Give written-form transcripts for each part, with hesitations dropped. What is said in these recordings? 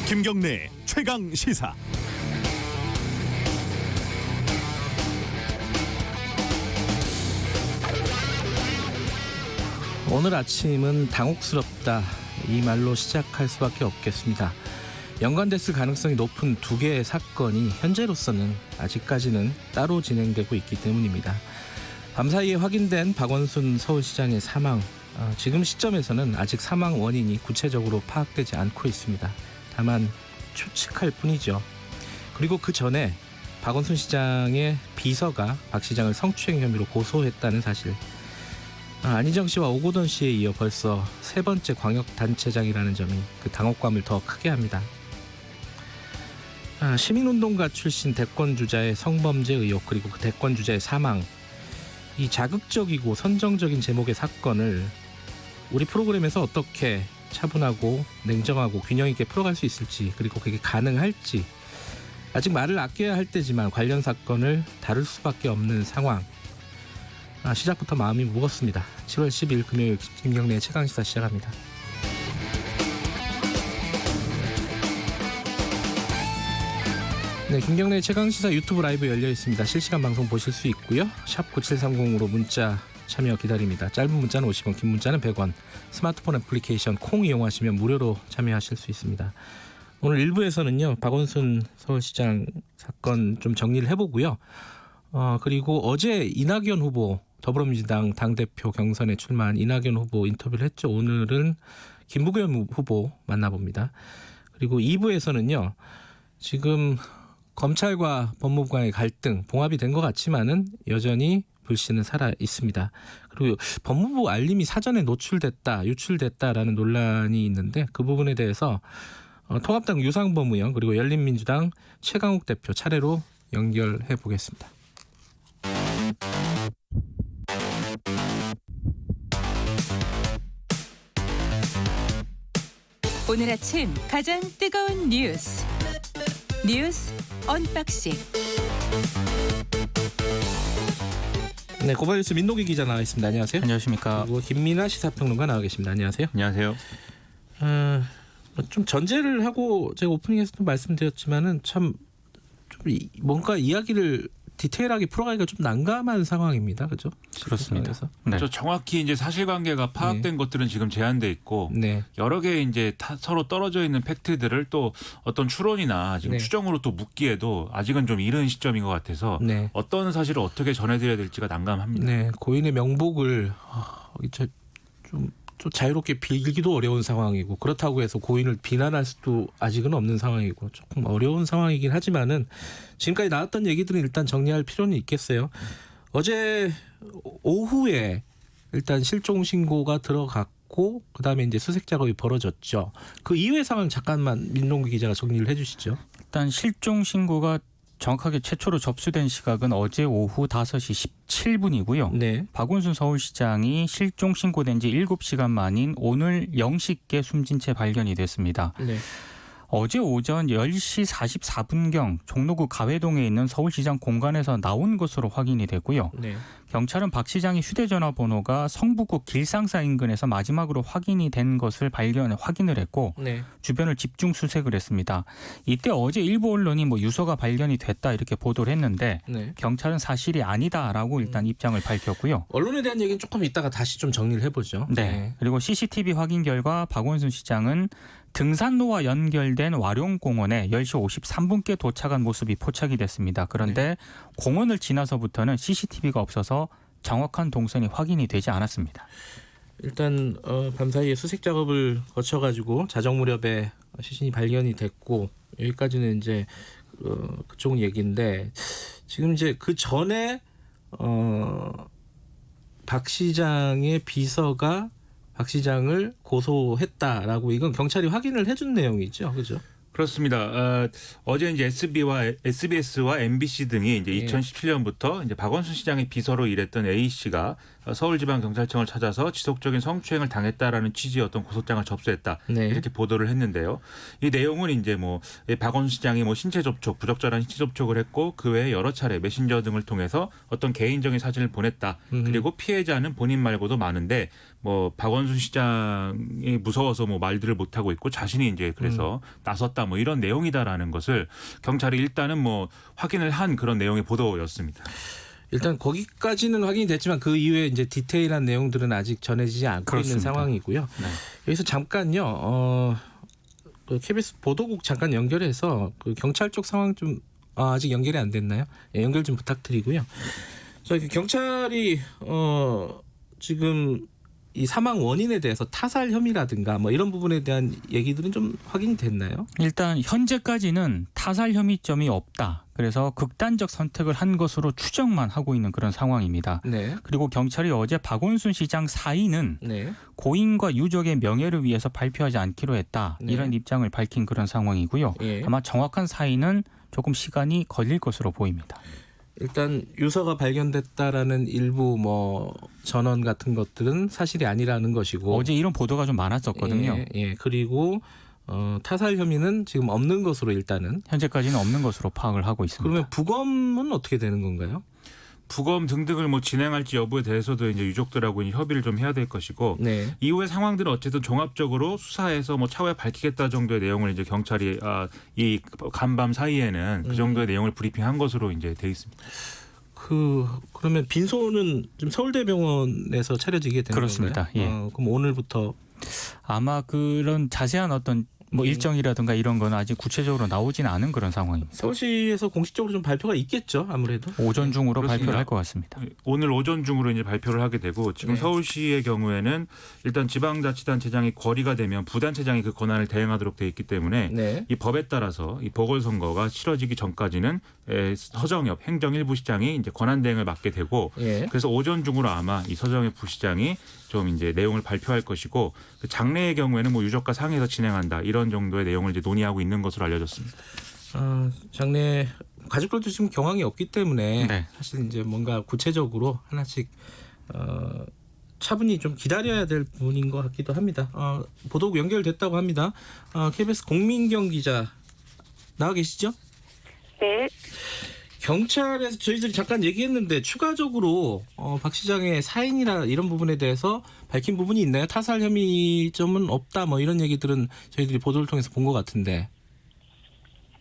김경래 최강 시사. 오늘 아침은 당혹스럽다, 이 말로 시작할 수밖에 없겠습니다. 연관됐을 가능성이 높은 두 개의 사건이 현재로서는 아직까지는 따로 진행되고 있기 때문입니다. 밤사이에 확인된 박원순 서울시장의 사망, 지금 시점에서는 아직 사망 원인이 구체적으로 파악되지 않고 있습니다. 다만 추측할 뿐이죠. 그리고 그 전에 박원순 시장의 비서가 박 시장을 성추행 혐의로 고소했다는 사실, 안희정 씨와 오고돈 씨에 이어 벌써 세 번째 광역단체장이라는 점이 그 당혹감을 더 크게 합니다. 시민운동가 출신 대권주자의 성범죄 의혹, 그리고 그 대권주자의 사망, 이 자극적이고 선정적인 제목의 사건을 우리 프로그램에서 어떻게 차분하고 냉정하고 균형 있게 풀어갈 수 있을지, 그리고 그게 가능할지, 아직 말을 아껴야 할 때지만 관련 사건을 다룰 수밖에 없는 상황. 시작부터 마음이 무겁습니다. 7월 10일 금요일 김경래의 최강시사 시작합니다. 네, 김경래의 최강시사 유튜브 라이브 열려 있습니다. 실시간 방송 보실 수 있고요. 샵 9730으로 문자 참여 기다립니다. 짧은 문자는 50원, 긴 문자는 100원. 스마트폰 애플리케이션 콩 이용하시면 무료로 참여하실 수 있습니다. 오늘 1부에서는요, 박원순 서울시장 사건 좀 정리를 해보고요. 그리고 어제 이낙연 후보, 더불어민주당 당대표 경선에 출마한 이낙연 후보 인터뷰를 했죠. 오늘은 김부겸 후보 만나봅니다. 그리고 2부에서는요, 지금 검찰과 법무부 간의 갈등 봉합이 된 것 같지만은 여전히 불씨는 살아 있습니다. 그리고 법무부 알림이 사전에 유출됐다라는 논란이 있는데, 그 부분에 대해서 통합당 유상범 의원, 그리고 열린민주당 최강욱 대표 차례로 연결해 보겠습니다. 오늘 아침 가장 뜨거운 뉴스 언박싱. 네, 고발뉴스 민노기 기자 나와 있습니다. 안녕하세요. 안녕하십니까. 그리고 김민아 시사평론가 나와 계십니다. 안녕하세요. 안녕하세요. 좀 전제를 하고 제가 오프닝에서도 말씀드렸지만은 참 좀 뭔가 이야기를 디테일하게 풀어가기가 좀 난감한 상황입니다. 그렇죠? 그렇습니다. 네. 정확히 이제 사실관계가 파악된 것들은 지금 제한돼 있고, 네. 여러 개 이제 서로 떨어져 있는 팩트들을 또 어떤 추론이나 지금 네. 추정으로 추정으로 또 묻기에도 아직은 좀 이른 시점인 것 같아서 네. 어떤 사실을 어떻게 전해드려야 될지가 난감합니다. 네, 고인의 명복을 좀 자유롭게 빌기도 어려운 상황이고, 그렇다고 해서 고인을 비난할 수도 아직은 없는 상황이고, 조금 어려운 상황이긴 하지만은 지금까지 나왔던 얘기들은 일단 정리할 필요는 있겠어요. 어제 오후에 일단 실종 신고가 들어갔고, 그다음에 이제 수색 작업이 벌어졌죠. 그 이후의 상황 잠깐만 민동기 기자가 정리를 해주시죠. 일단 실종 신고가 정확하게 최초로 접수된 시각은 어제 오후 5시 17분이고요. 네. 박원순 서울시장이 실종 신고된 지 7시간 만인 오늘 0시께 숨진 채 발견이 됐습니다. 네. 어제 오전 10시 44분경 종로구 가회동에 있는 서울시장 공간에서 나온 것으로 확인이 됐고요. 네. 경찰은 박 시장의 휴대전화 번호가 성북구 길상사 인근에서 마지막으로 확인이 된 것을 확인을 했고, 네. 주변을 집중 수색을 했습니다. 이때 어제 일부 언론이 유서가 발견이 됐다 이렇게 보도를 했는데, 네. 경찰은 사실이 아니다라고 일단 입장을 밝혔고요. 언론에 대한 얘기는 조금 이따가 다시 좀 정리를 해보죠. 네. 그리고 CCTV 확인 결과 박원순 시장은 등산로와 연결된 와룡공원에 10시 53분께 도착한 모습이 포착이 됐습니다. 그런데 공원을 지나서부터는 CCTV가 없어서 정확한 동선이 확인이 되지 않았습니다. 일단 밤사이에 수색 작업을 거쳐가지고 자정 무렵에 시신이 발견이 됐고, 여기까지는 이제 그쪽 얘기인데, 지금 이제 그 전에 박 시장의 비서가 박 시장을 고소했다라고, 이건 경찰이 확인을 해준 내용이죠, 그죠? 그렇습니다. 어제 이제 SBS와 MBC 등이 이제 예. 2017년부터 이제 박원순 시장의 비서로 일했던 A 씨가 서울지방경찰청을 찾아서 지속적인 성추행을 당했다라는 취지의 어떤 고소장을 접수했다. 네. 이렇게 보도를 했는데요. 이 내용은 이제 뭐 박원순 시장이 뭐 신체 접촉, 부적절한 신체 접촉을 했고 그 외에 여러 차례 메신저 등을 통해서 어떤 개인적인 사진을 보냈다. 그리고 피해자는 본인 말고도 많은데 뭐 박원순 시장이 무서워서 뭐 말들을 못 하고 있고 자신이 이제 그래서 나섰다 뭐 이런 내용이다라는 것을 경찰이 일단은 뭐 확인을 한 그런 내용의 보도였습니다. 일단 거기까지는 확인이 됐지만 그 이후에 이제 디테일한 내용들은 아직 전해지지 않고 그렇습니다. 있는 상황이고요. 네. 여기서 잠깐요. 그 KBS 보도국 잠깐 연결해서 그 경찰 쪽 상황 좀 아직 연결이 안 됐나요? 예, 연결 좀 부탁드리고요. 자, 경찰이 지금 이 사망 원인에 대해서 타살 혐의라든가 뭐 이런 부분에 대한 얘기들은 좀 확인이 됐나요? 일단 현재까지는 타살 혐의점이 없다. 그래서 극단적 선택을 한 것으로 추정만 하고 있는 그런 상황입니다. 네. 그리고 경찰이 어제 박원순 시장 사인은 네. 고인과 유족의 명예를 위해서 발표하지 않기로 했다. 네. 이런 입장을 밝힌 그런 상황이고요. 예. 아마 정확한 사인은 조금 시간이 걸릴 것으로 보입니다. 일단 유서가 발견됐다라는 일부 뭐 전원 같은 것들은 사실이 아니라는 것이고 어제 이런 보도가 좀 많았었거든요. 예, 예. 그리고 타살 혐의는 지금 없는 것으로 일단은. 현재까지는 없는 것으로 파악을 하고 있습니다. 그러면 부검은 어떻게 되는 건가요? 부검 등등을 뭐 진행할지 여부에 대해서도 이제 유족들하고 이제 협의를 좀 해야 될 것이고 네. 이후의 상황들은 어쨌든 종합적으로 수사해서 뭐 차후에 밝히겠다 정도의 내용을 이제 경찰이 이 간밤 사이에는 그 정도의 내용을 브리핑한 것으로 이제 돼 있습니다. 그러면 빈소는 좀 서울대병원에서 차려지게 되는 그렇습니다. 건가요? 예. 그럼 오늘부터 아마 그런 자세한 어떤 뭐 일정이라든가 이런 건 아직 구체적으로 나오진 않은 그런 상황입니다. 서울시에서 공식적으로 좀 발표가 있겠죠, 아무래도. 오전 중으로 그렇습니다. 발표를 할 것 같습니다. 오늘 오전 중으로 이제 발표를 하게 되고 지금 네. 서울시의 경우에는 일단 지방자치단체장이 거리가 되면 부단체장이 그 권한을 대행하도록 돼 있기 때문에 네. 이 법에 따라서 이 보궐선거가 치러지기 전까지는 서정엽 행정일부시장이 이제 권한 대행을 맡게 되고 예. 그래서 오전 중으로 아마 이 서정엽 부시장이 좀 이제 내용을 발표할 것이고 그 장례의 경우에는 뭐 유족과 상의해서 진행한다 이런 정도의 내용을 이제 논의하고 있는 것으로 알려졌습니다. 장례 가족들도 지금 경황이 없기 때문에 네. 사실 이제 뭔가 구체적으로 하나씩 차분히 좀 기다려야 될 부분인 것 같기도 합니다. 보도국 연결됐다고 합니다. KBS 공민경 기자 나와 계시죠? 네. 경찰에서 저희들이 잠깐 얘기했는데 추가적으로 박 시장의 사인이나 이런 부분에 대해서 밝힌 부분이 있나요? 타살 혐의점은 없다 뭐 이런 얘기들은 저희들이 보도를 통해서 본 것 같은데.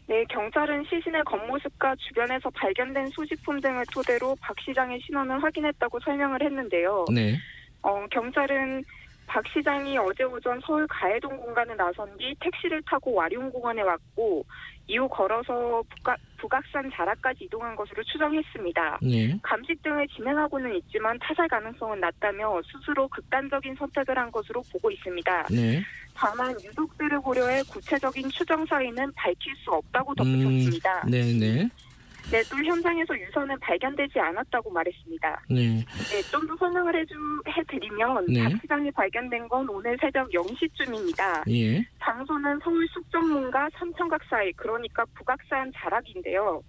네, 경찰은 시신의 겉모습과 주변에서 발견된 소지품 등을 토대로 박 시장의 신원을 확인했다고 설명을 했는데요. 네. 경찰은 박 시장이 어제 오전 서울 가해동 공간에 나선 뒤 택시를 타고 와룡공원에 왔고 이후 걸어서 북악산 자락까지 이동한 것으로 추정했습니다. 네. 감식 등을 진행하고는 있지만 타살 가능성은 낮다며 스스로 극단적인 선택을 한 것으로 보고 있습니다. 네. 다만 유족들을 고려해 구체적인 추정 사인은 밝힐 수 없다고 덧붙였습니다. 네네. 네, 또 현장에서 유서는 발견되지 않았다고 말했습니다. 네. 네, 좀 더 설명을 해드리면 네. 박 시장이 발견된 건 오늘 새벽 0시쯤입니다. 예. 장소는 서울 숙정문과 삼청각 사이, 그러니까 북악산 자락인데요.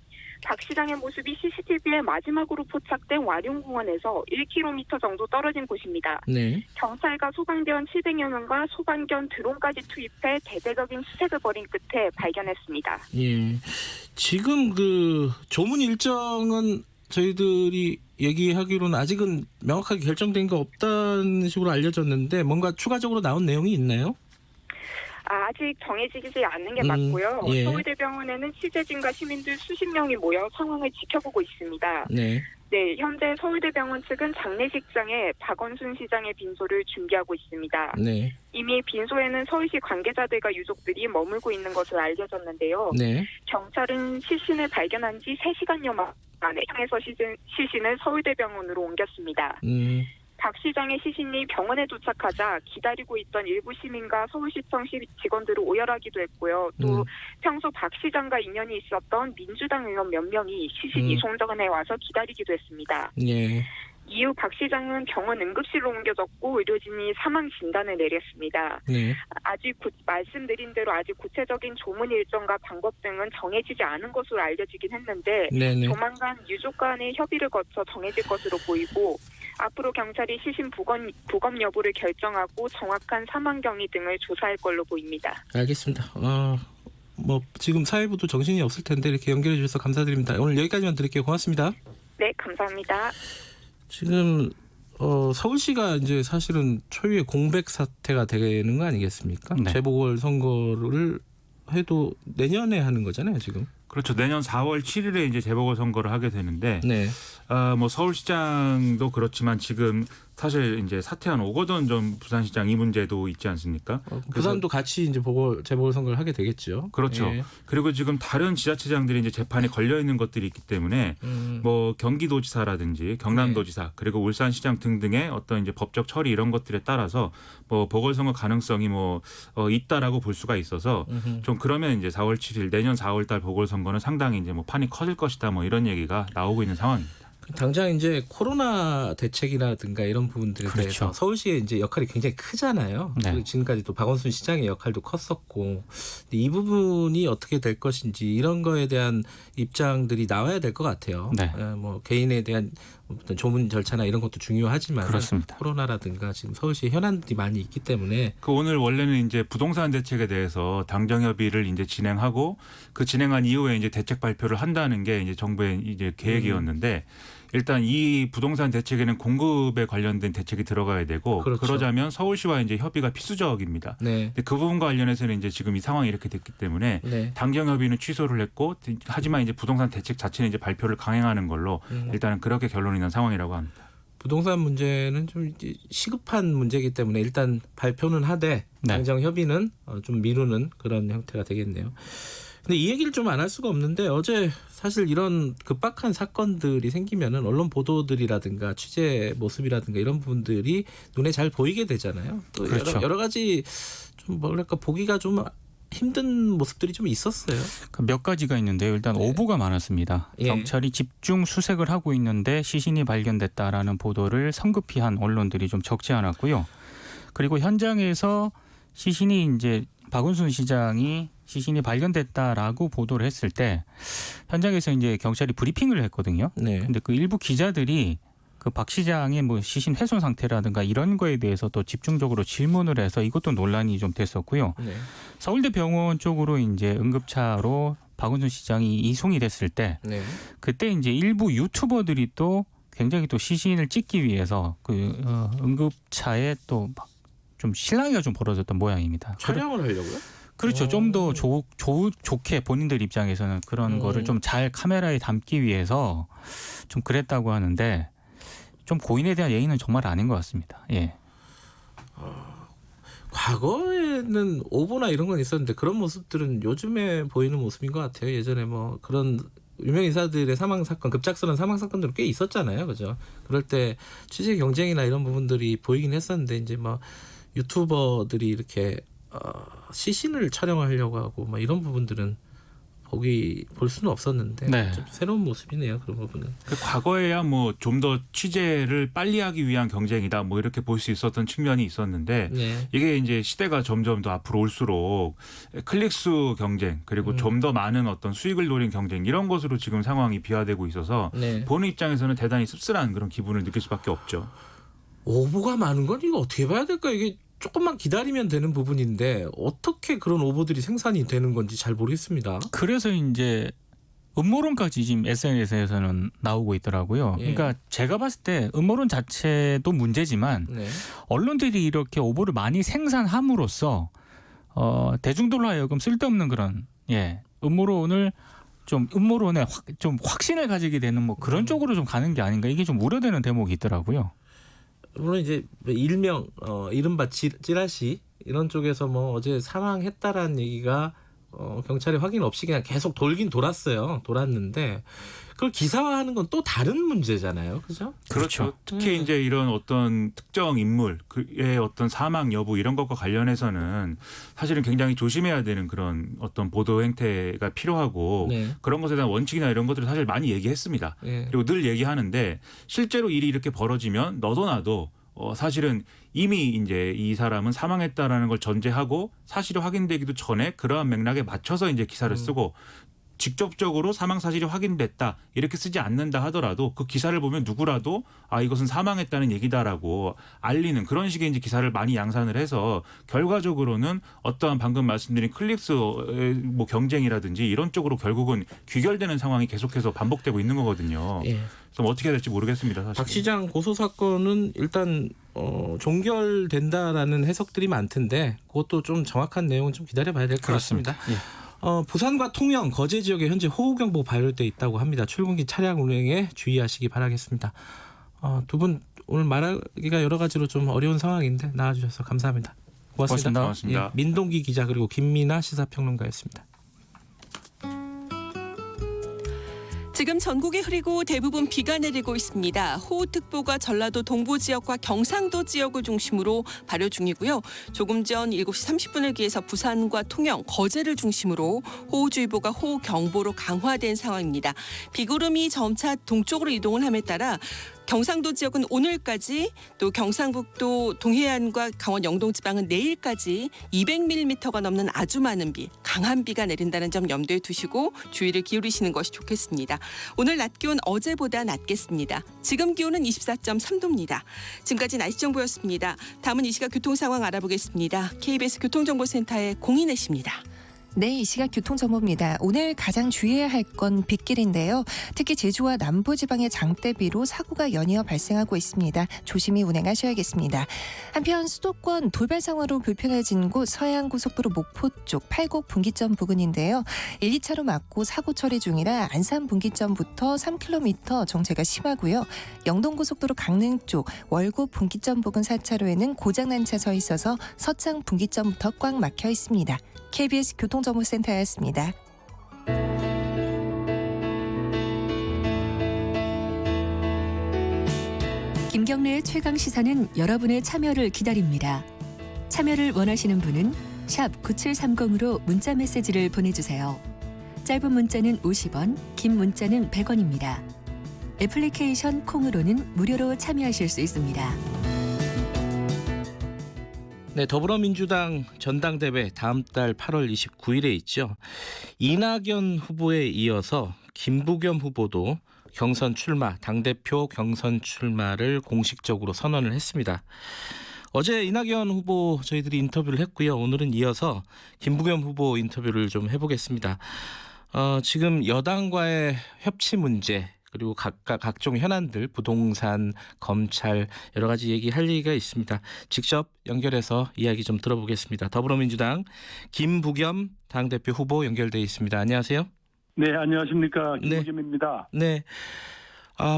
박 시장의 모습이 CCTV에 마지막으로 포착된 와룡공원에서 1km 정도 떨어진 곳입니다. 네. 경찰과 소방대원 700여 명과 소방견 드론까지 투입해 대대적인 수색을 벌인 끝에 발견했습니다. 예. 지금 그 조문 일정은 저희들이 얘기하기로는 아직은 명확하게 결정된 거 없다는 식으로 알려졌는데 뭔가 추가적으로 나온 내용이 있나요? 아직 정해지지 않는 게 맞고요. 예. 서울대병원에는 취재진과 시민들 수십 명이 모여 상황을 지켜보고 있습니다. 네. 네, 현재 서울대병원 측은 장례식장에 박원순 시장의 빈소를 준비하고 있습니다. 네. 이미 빈소에는 서울시 관계자들과 유족들이 머물고 있는 것으로 알려졌는데요. 네. 경찰은 시신을 발견한 지 3시간여 만에 향해서 시신을 서울대병원으로 옮겼습니다. 박 시장의 시신이 병원에 도착하자 기다리고 있던 일부 시민과 서울시청 직원들을 오열하기도 했고요. 또 평소 박 시장과 인연이 있었던 민주당 의원 몇 명이 시신 이송전에 와서 기다리기도 했습니다. 예. 이후 박 시장은 병원 응급실로 옮겨졌고 의료진이 사망 진단을 내렸습니다. 네. 말씀드린 대로 아직 구체적인 조문 일정과 방법 등은 정해지지 않은 것으로 알려지긴 했는데 네네. 조만간 유족 간의 협의를 거쳐 정해질 것으로 보이고 앞으로 경찰이 시신 부검 여부를 결정하고 정확한 사망 경위 등을 조사할 걸로 보입니다. 알겠습니다. 뭐 지금 사회부도 정신이 없을 텐데 이렇게 연결해 주셔서 감사드립니다. 오늘 여기까지만 드릴게요. 고맙습니다. 네, 감사합니다. 지금 서울시가 이제 사실은 초유의 공백 사태가 되는 거 아니겠습니까? 네. 재보궐 선거를 해도 내년에 하는 거잖아요, 지금. 그렇죠. 내년 4월 7일에 이제 재보궐 선거를 하게 되는데, 네. 뭐 서울시장도 그렇지만 지금 사실 이제 사퇴한 오거돈 전 부산시장 이 문제도 있지 않습니까? 부산도 같이 이제 재보궐 선거를 하게 되겠죠. 그렇죠. 예. 그리고 지금 다른 지자체장들이 이제 재판에 걸려 있는 것들이 있기 때문에 뭐 경기도지사라든지 경남도지사 그리고 울산시장 등등의 어떤 이제 법적 처리 이런 것들에 따라서 뭐 보궐선거 가능성이 뭐 있다라고 볼 수가 있어서 좀 그러면 이제 4월 7일 내년 4월달 보궐선거는 상당히 이제 뭐 판이 커질 것이다 뭐 이런 얘기가 나오고 있는 상황입니다. 당장 이제 코로나 대책이라든가 이런 부분들에 그렇죠. 대해서 서울시의 이제 역할이 굉장히 크잖아요. 네. 그리고 지금까지 또 박원순 시장의 역할도 컸었고, 근데 이 부분이 어떻게 될 것인지 이런 거에 대한 입장들이 나와야 될 것 같아요. 네. 뭐 개인에 대한 어떤 조문 절차나 이런 것도 중요하지만 그렇습니다. 코로나라든가 지금 서울시에 현안들이 많이 있기 때문에 그 오늘 원래는 이제 부동산 대책에 대해서 당정협의를 이제 진행하고 그 진행한 이후에 이제 대책 발표를 한다는 게 이제 정부의 이제 계획이었는데 일단 이 부동산 대책에는 공급에 관련된 대책이 들어가야 되고 그렇죠. 그러자면 서울시와 이제 협의가 필수적입니다. 네. 근데 그 부분과 관련해서는 이제 지금 이 상황이 이렇게 됐기 때문에 네. 당정협의는 취소를 했고 하지만 이제 부동산 대책 자체는 이제 발표를 강행하는 걸로 일단은 그렇게 결론이 난 상황이라고 합니다. 부동산 문제는 좀 이제 시급한 문제이기 때문에 일단 발표는 하되 네. 당정 협의는 좀 미루는 그런 형태가 되겠네요. 근데 이 얘기를 좀 안 할 수가 없는데 어제 사실 이런 급박한 사건들이 생기면은 언론 보도들이라든가 취재 모습이라든가 이런 부분들이 눈에 잘 보이게 되잖아요. 또 그렇죠. 여러 가지 좀 뭐랄까 보기가 좀 힘든 모습들이 좀 있었어요. 몇 가지가 있는데요. 일단 오보가 많았습니다. 예. 경찰이 집중 수색을 하고 있는데 시신이 발견됐다라는 보도를 성급히 한 언론들이 좀 적지 않았고요. 그리고 현장에서 시신이 이제 박원순 시장이 시신이 발견됐다라고 보도를 했을 때 현장에서 이제 경찰이 브리핑을 했거든요. 네. 근데 그 일부 기자들이 그 박 시장의 뭐 시신 훼손 상태라든가 이런 거에 대해서 또 집중적으로 질문을 해서 이것도 논란이 좀 됐었고요. 네. 서울대병원 쪽으로 이제 응급차로 박원순 시장이 이송이 됐을 때 네. 그때 이제 일부 유튜버들이 또 굉장히 또 시신을 찍기 위해서 그 응급차에 또 좀 실랑이가 좀 벌어졌던 모양입니다. 촬영을 하려고요? 그렇죠. 좀 더 좋게 본인들 입장에서는 그런 거를 좀 잘 카메라에 담기 위해서 좀 그랬다고 하는데 좀 고인에 대한 예의는 정말 아닌 것 같습니다. 예. 과거에는 오보나 이런 건 있었는데 그런 모습들은 요즘에 보이는 모습인 것 같아요. 예전에 뭐 그런 유명 인사들의 사망 사건, 급작스러운 사망 사건들은 꽤 있었잖아요, 그죠? 그럴 때 취재 경쟁이나 이런 부분들이 보이긴 했었는데 이제 뭐 유튜버들이 이렇게 시신을 촬영하려고 하고 막 이런 부분들은 볼 수는 없었는데 네. 좀 새로운 모습이네요, 그런 부분은. 그 과거에야 뭐 좀 더 취재를 빨리 하기 위한 경쟁이다 뭐 이렇게 볼 수 있었던 측면이 있었는데 네. 이게 이제 시대가 점점 더 앞으로 올수록 클릭수 경쟁 그리고 좀 더 많은 어떤 수익을 노린 경쟁 이런 것으로 지금 상황이 비화되고 있어서 네. 보는 입장에서는 대단히 씁쓸한 그런 기분을 느낄 수밖에 없죠. 오보가 많은 건 이거 어떻게 봐야 될까? 이게 조금만 기다리면 되는 부분인데 어떻게 그런 오보들이 생산이 되는 건지 잘 모르겠습니다. 그래서 이제 음모론까지 지금 SNS에서는 나오고 있더라고요. 예. 그러니까 제가 봤을 때 음모론 자체도 문제지만 네. 언론들이 이렇게 오보를 많이 생산함으로써 대중들로 하여금 쓸데없는 그런 음모론에 좀 확신을 가지게 되는 뭐 그런 쪽으로 좀 가는 게 아닌가 이게 좀 우려되는 대목이 있더라고요. 물론 이제 일명 이른바 찌라시 이런 쪽에서 뭐 어제 사망했다라는 얘기가 경찰의 확인 없이 그냥 계속 돌았는데 그걸 기사화하는 건 또 다른 문제잖아요, 그죠? 그렇죠. 특히 이제 이런 어떤 특정 인물의 어떤 사망 여부 이런 것과 관련해서는 사실은 굉장히 조심해야 되는 그런 어떤 보도 행태가 필요하고 네. 그런 것에 대한 원칙이나 이런 것들을 사실 많이 얘기했습니다. 네. 그리고 늘 얘기하는데 실제로 일이 이렇게 벌어지면 너도 나도 사실은 이미 이제 이 사람은 사망했다라는 걸 전제하고 사실이 확인되기도 전에 그러한 맥락에 맞춰서 이제 기사를 쓰고 직접적으로 사망 사실이 확인됐다 이렇게 쓰지 않는다 하더라도 그 기사를 보면 누구라도 이것은 사망했다는 얘기다라고 알리는 그런 식의 이제 기사를 많이 양산을 해서 결과적으로는 어떠한 방금 말씀드린 클릭수 뭐 경쟁이라든지 이런 쪽으로 결국은 귀결되는 상황이 계속해서 반복되고 있는 거거든요. 예. 그래서 어떻게 해야 될지 모르겠습니다. 사실. 박 시장 고소 사건은 일단 종결된다라는 해석들이 많던데 그것도 좀 정확한 내용은 좀 기다려봐야 될 것 같습니다. 예. 부산과 통영, 거제 지역에 현재 호우경보 발효돼 있다고 합니다. 출근길 차량 운행에 주의하시기 바라겠습니다. 두 분 오늘 말하기가 여러 가지로 좀 어려운 상황인데 나와주셔서 감사합니다. 고맙습니다. 고맙습니다. 예, 민동기 기자 그리고 김민아 시사평론가였습니다. 지금 전국이 흐리고 대부분 비가 내리고 있습니다. 호우특보가 전라도 동부 지역과 경상도 지역을 중심으로 발효 중이고요. 조금 전 7시 30분을 기해서 부산과 통영, 거제를 중심으로 호우주의보가 호우경보로 강화된 상황입니다. 비구름이 점차 동쪽으로 이동을 함에 따라 경상도 지역은 오늘까지 또 경상북도 동해안과 강원 영동 지방은 내일까지 200mm가 넘는 아주 많은 비, 강한 비가 내린다는 점 염두에 두시고 주의를 기울이시는 것이 좋겠습니다. 오늘 낮 기온 어제보다 낮겠습니다. 지금 기온은 24.3도입니다. 지금까지 날씨 정보였습니다. 다음은 이 시각 교통 상황 알아보겠습니다. KBS 교통정보센터의 공인혜 씨입니다. 네, 이 시각 교통정보입니다. 오늘 가장 주의해야 할 건 빗길인데요. 특히 제주와 남부지방의 장대비로 사고가 연이어 발생하고 있습니다. 조심히 운행하셔야겠습니다. 한편 수도권 돌발 상황으로 불편해진 곳 서해안고속도로 목포 쪽 팔곡 분기점 부근인데요. 1, 2차로 막고 사고 처리 중이라 안산 분기점부터 3km 정체가 심하고요. 영동고속도로 강릉 쪽 월곡 분기점 부근 4차로에는 고장난 차 서 있어서 서창 분기점부터 꽉 막혀 있습니다. KBS 교통정보센터였습니다. 김경래의 최강시사는 여러분의 참여를 기다립니다. 참여를 원하시는 분은 샵 9730으로 문자메시지를 보내주세요. 짧은 문자는 50원, 긴 문자는 100원입니다. 애플리케이션 콩으로는 무료로 참여하실 수 있습니다. 네, 더불어민주당 전당대회 다음 달 8월 29일에 있죠. 이낙연 후보에 이어서 김부겸 후보도 경선 출마, 당대표 경선 출마를 공식적으로 선언을 했습니다. 어제 이낙연 후보 저희들이 인터뷰를 했고요. 오늘은 이어서 김부겸 후보 인터뷰를 좀 해보겠습니다. 지금 여당과의 협치 문제 그리고 각종 현안들, 부동산, 검찰 여러 가지 얘기할 얘기가 있습니다. 직접 연결해서 이야기 좀 들어보겠습니다. 더불어민주당 김부겸 당대표 후보 연결돼 있습니다. 안녕하세요. 네, 안녕하십니까. 김부겸입니다. 네.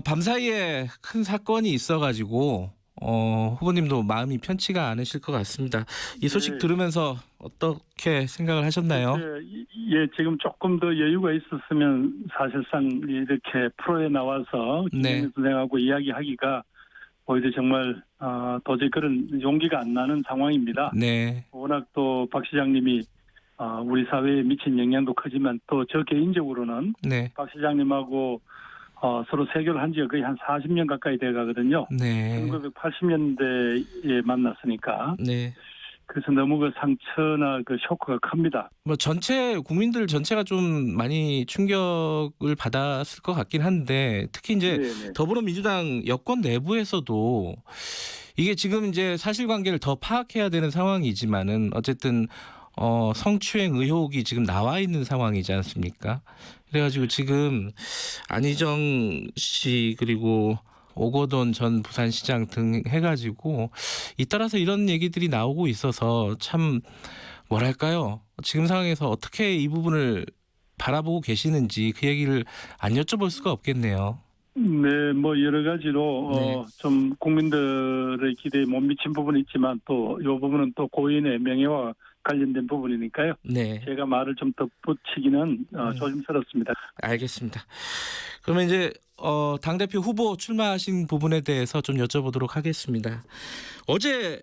밤사이에 큰 사건이 있어가지고 후보님도 마음이 편치가 않으실 것 같습니다. 이 소식 네. 들으면서 어떻게 생각을 하셨나요? 예, 지금 조금 더 여유가 있었으면 사실상 이렇게 프로에 나와서 김경래 선생하고 이야기하기가 오히려 정말 도저히 그런 용기가 안 나는 상황입니다. 네. 워낙 또 박 시장님이 우리 사회에 미친 영향도 크지만 또 저 개인적으로는 박 시장님하고 서로 세교를 한 지가 거의 한 40년 가까이 돼 가거든요. 네. 1980년대에 만났으니까. 네. 그래서 너무 그 상처나 그 쇼크가 큽니다. 뭐 전체 국민들 전체가 좀 많이 충격을 받았을 것 같긴 한데 특히 이제 더불어민주당 여권 내부에서도 이게 지금 이제 사실관계를 더 파악해야 되는 상황이지만은 어쨌든 성추행 의혹이 지금 나와 있는 상황이지 않습니까? 그래가지고 지금 안희정 씨 그리고 오거돈 전 부산시장 등 해가지고 잇따라서 이런 얘기들이 나오고 있어서 참 뭐랄까요? 지금 상황에서 어떻게 이 부분을 바라보고 계시는지 그 얘기를 안 여쭤볼 수가 없겠네요. 네, 뭐 여러 가지로 좀 국민들의 기대에 못 미친 부분이 있지만 또 이 부분은 또 고인의 명예와 관련된 부분이니까요. 네. 제가 말을 좀 덧붙이기는 조심스럽습니다. 알겠습니다. 그러면 이제 당대표 후보 출마하신 부분에 대해서 좀 여쭤보도록 하겠습니다. 어제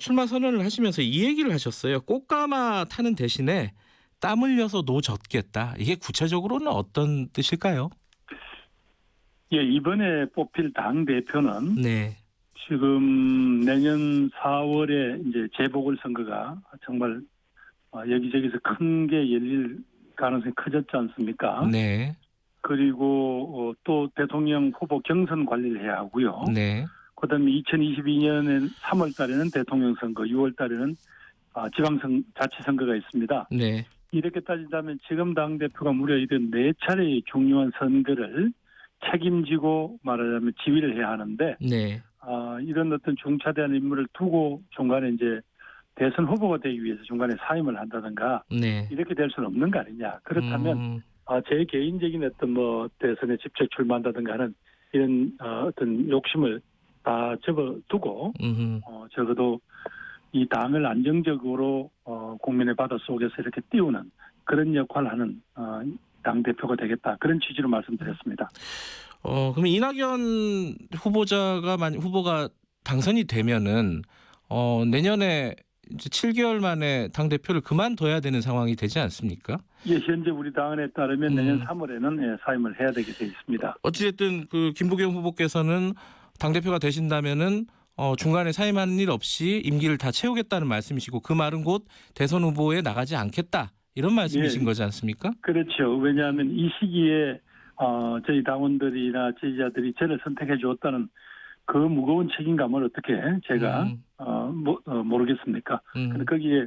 출마 선언을 하시면서 이 얘기를 하셨어요. 꽃가마 타는 대신에 땀 흘려서 노 젓겠다. 이게 구체적으로는 어떤 뜻일까요? 예, 이번에 뽑힐 당 대표는 지금 내년 4월에 이제 재보궐선거가 정말 여기저기서 큰 게 열릴 가능성이 커졌지 않습니까? 네. 그리고 또 대통령 후보 경선 관리를 해야 하고요. 네. 그다음에 2022년에 3월 달에는 대통령 선거, 6월 달에는 지방자치선거가 있습니다. 네. 이렇게 따진다면 지금 당대표가 무려 이런 4차례의 중요한 선거를 책임지고 말하자면 지휘를 해야 하는데 네. 이런 어떤 중차대한 인물을 두고 중간에 이제 대선 후보가 되기 위해서 중간에 사임을 한다든가 네. 이렇게 될 수는 없는 거 아니냐. 그렇다면 제 개인적인 어떤 뭐 대선에 직접 출마한다든가 하는 이런 어떤 욕심을 다 접어두고 적어도 이 당을 안정적으로 국민의 바다 속에서 이렇게 띄우는 그런 역할을 하는 당 대표가 되겠다. 그런 취지로 말씀드렸습니다. 그럼 이낙연 후보가 당선이 되면은 내년에 이제 7개월 만에 당 대표를 그만둬야 되는 상황이 되지 않습니까? 예, 현재 우리 당원에 따르면 내년 3월에는 사임을 해야 되게 돼 있습니다. 어찌됐든 그 김부겸 후보께서는 당 대표가 되신다면은 중간에 사임하는 일 없이 임기를 다 채우겠다는 말씀이시고 그 말은 곧 대선 후보에 나가지 않겠다 이런 말씀이신 거지 않습니까? 그렇죠. 왜냐하면 이 시기에 저희 당원들이나 지지자들이 저를 선택해 주었다는 그 무거운 책임감을 어떻게 제가 모르겠습니까? 근데 거기에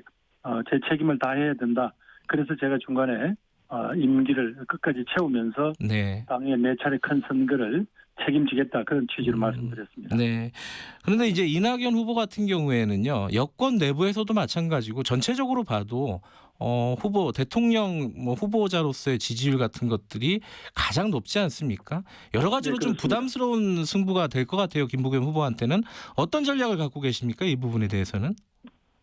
제 책임을 다해야 된다. 그래서 제가 중간에 임기를 끝까지 채우면서 네. 당의 4차례 큰 선거를 책임지겠다 그런 취지로 말씀드렸습니다. 네. 그런데 이제 이낙연 후보 같은 경우에는요 여권 내부에서도 마찬가지고 전체적으로 봐도 대통령 후보자로서의 지지율 같은 것들이 가장 높지 않습니까? 여러 가지로 좀 부담스러운 승부가 될 것 같아요. 김부겸 후보한테는 어떤 전략을 갖고 계십니까? 이 부분에 대해서는?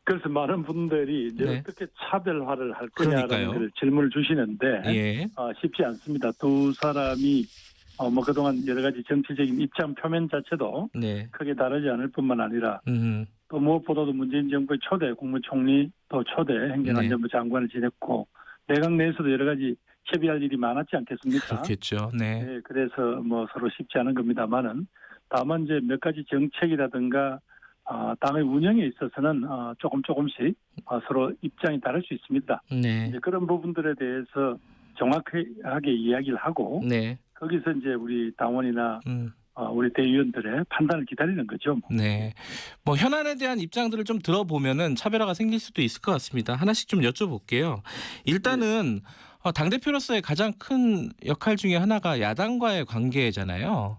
그래서 많은 분들이 이제 어떻게 차별화를 할 거냐라는 걸 질문을 주시는데 쉽지 않습니다. 두 사람이 그동안 여러 가지 정치적인 입장 표면 자체도 크게 다르지 않을 뿐만 아니라 또 무엇보다도 문재인 정부의 초대 국무총리 또 초대 행정안전부 장관을 지냈고 내각 내에서도 여러 가지 협의할 일이 많았지 않겠습니까? 그렇겠죠. 네. 그래서 서로 쉽지 않은 겁니다만은 다만 이제 몇 가지 정책이라든가 당의 운영에 있어서는 조금씩 서로 입장이 다를 수 있습니다. 네. 이제 그런 부분들에 대해서 정확하게 이야기를 하고 거기서 이제 우리 당원이나 우리 대의원들의 판단을 기다리는 거죠. 네. 현안에 대한 입장들을 좀 들어보면은 차별화가 생길 수도 있을 것 같습니다. 하나씩 좀 여쭤볼게요. 일단은 당대표로서의 가장 큰 역할 중에 하나가 야당과의 관계잖아요.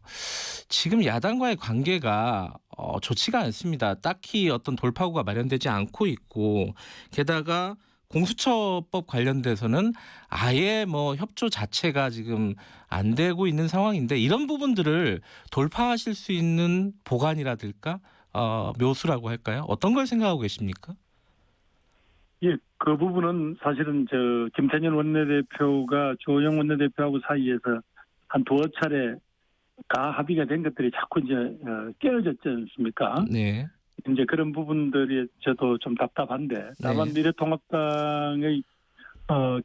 지금 야당과의 관계가 좋지가 않습니다. 딱히 어떤 돌파구가 마련되지 않고 있고 게다가 공수처법 관련돼서는 아예 협조 자체가 지금 안 되고 있는 상황인데 이런 부분들을 돌파하실 수 있는 보관이라든가 묘수라고 할까요? 어떤 걸 생각하고 계십니까? 예, 그 부분은 사실은 김태년 원내대표가 조영 원내대표하고 사이에서 한 두어 차례 합의가 된 것들이 자꾸 이제 깨어졌지 않습니까? 네. 이제 그런 부분들이 저도 좀 답답한데 다만 미래통합당의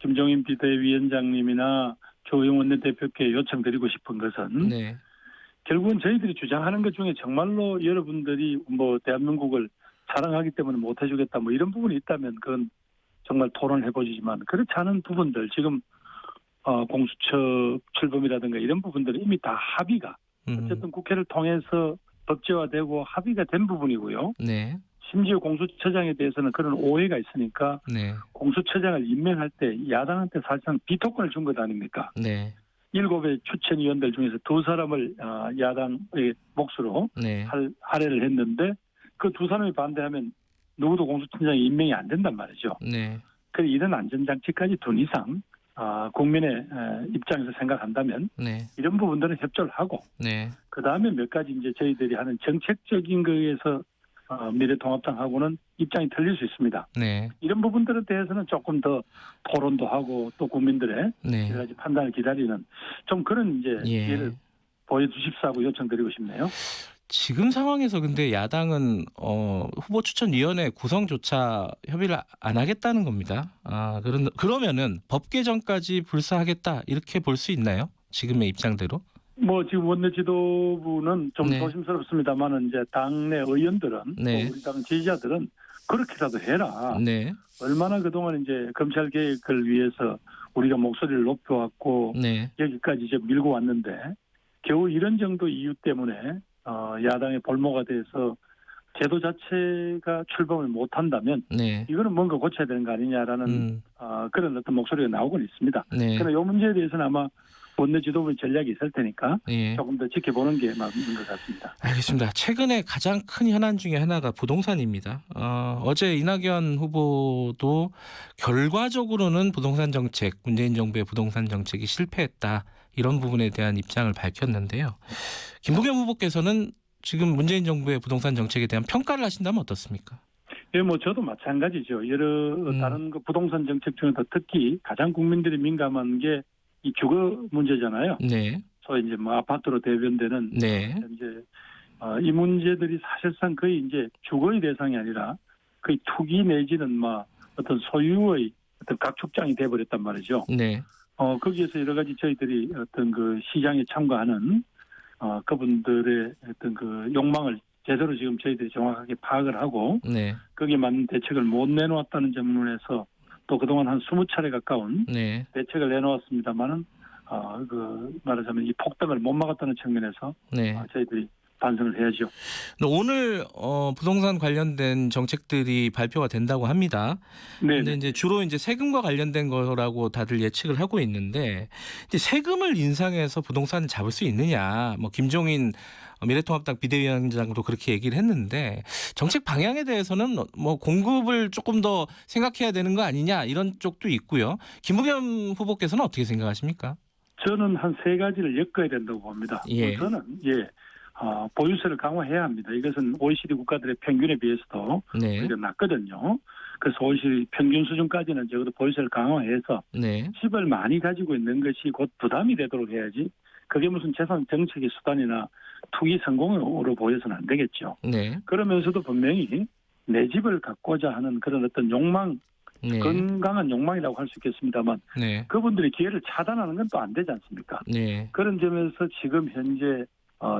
김종인 비대위원장님이나 조영 원내대표께 요청드리고 싶은 것은 결국은 저희들이 주장하는 것 중에 정말로 여러분들이 대한민국을 사랑하기 때문에 못 해주겠다 이런 부분이 있다면 그건 정말 토론을 해보지만 그렇지 않은 부분들 지금 공수처 출범이라든가 이런 부분들은 이미 다 합의가 어쨌든 국회를 통해서 법제화되고 합의가 된 부분이고요. 심지어 공수처장에 대해서는 그런 오해가 있으니까 공수처장을 임명할 때 야당한테 사실상 비토권을 준 것 아닙니까? 7의 추천위원들 중에서 2사람을 야당의 몫으로 할애를 했는데 그 2사람이 반대하면 누구도 공수처장이 임명이 안 된단 말이죠. 그래서 이런 안전장치까지 둔 이상 국민의 입장에서 생각한다면 이런 부분들은 협조를 하고 그다음에 몇 가지 이제 저희들이 하는 정책적인 거에서 미래통합당하고는 입장이 틀릴 수 있습니다. 이런 부분들에 대해서는 조금 더 토론도 하고 또 국민들의 여러 가지 판단을 기다리는 좀 그런 이제 예를 보여주십사고 요청드리고 싶네요. 지금 상황에서 근데 야당은 후보 추천위원회 구성조차 협의를 안 하겠다는 겁니다. 그러면은 법 개정까지 불사하겠다 이렇게 볼 수 있나요? 지금의 입장대로? 뭐 지금 원내 지도부는 좀 네. 조심스럽습니다만은 이제 당내 의원들은 네. 또 우리 당 지지자들은 그렇게라도 해라. 네. 얼마나 그동안 이제 검찰 개혁을 위해서 우리가 목소리를 높여왔고 네. 여기까지 이제 밀고 왔는데 겨우 이런 정도 이유 때문에 야당의 볼모가 돼서 제도 자체가 출범을 못한다면 네. 이거는 뭔가 고쳐야 되는 거 아니냐라는 그런 어떤 목소리가 나오고는 있습니다. 네. 그러나 이 문제에 대해서는 아마 원내 지도부의 전략이 있을 테니까 예. 조금 더 지켜보는 게 맞는 것 같습니다. 알겠습니다. 최근에 가장 큰 현안 중에 하나가 부동산입니다. 어제 이낙연 후보도 결과적으로는 부동산 정책, 문재인 정부의 부동산 정책이 실패했다. 이런 부분에 대한 입장을 밝혔는데요. 김부겸 후보께서는 지금 문재인 정부의 부동산 정책에 대한 평가를 하신다면 어떻습니까? 예, 뭐 저도 마찬가지죠. 여러 다른 그 부동산 정책 중에서 특히 가장 국민들이 민감한 게 이 주거 문제잖아요. 네. 소위 이제 뭐 아파트로 대변되는 네. 이제 이 문제들이 사실상 거의 이제 주거의 대상이 아니라 거의 투기 내지는 뭐 어떤 소유의 어떤 각축장이 돼버렸단 말이죠. 네. 거기에서 여러 가지 저희들이 어떤 그 시장에 참가하는 그분들의 어떤 그 욕망을 제대로 지금 저희들이 정확하게 파악을 하고 네. 거기에 맞는 대책을 못 내놓았다는 점에서 또 그동안 한 20차례 가까운 네. 대책을 내놓았습니다만은 그 말하자면 이 폭등을 못 막았다는 측면에서 네. 저희들이 반성을 해야죠. 오늘 부동산 관련된 정책들이 발표가 된다고 합니다. 네. 근데 이제 주로 이제 세금과 관련된 거라고 다들 예측을 하고 있는데 이제 세금을 인상해서 부동산을 잡을 수 있느냐? 뭐 김종인 미래통합당 비대위원장도 그렇게 얘기를 했는데 정책 방향에 대해서는 뭐 공급을 조금 더 생각해야 되는 거 아니냐 이런 쪽도 있고요. 김부겸 후보께서는 어떻게 생각하십니까? 저는 한 세 가지를 엮어야 된다고 봅니다. 예. 우선은 보유세를 강화해야 합니다. 이것은 OECD 국가들의 평균에 비해서도 네. 오히려 낮거든요. 그래서 OECD 평균 수준까지는 적어도 보유세를 강화해서 네. 집을 많이 가지고 있는 것이 곧 부담이 되도록 해야지 그게 무슨 재산 정책의 수단이나 투기 성공으로 보여서는 안 되겠죠. 네. 그러면서도 분명히 내 집을 갖고자 하는 그런 어떤 욕망, 네. 건강한 욕망이라고 할 수 있겠습니다만 네. 그분들의 기회를 차단하는 건 또 안 되지 않습니까? 네. 그런 점에서 지금 현재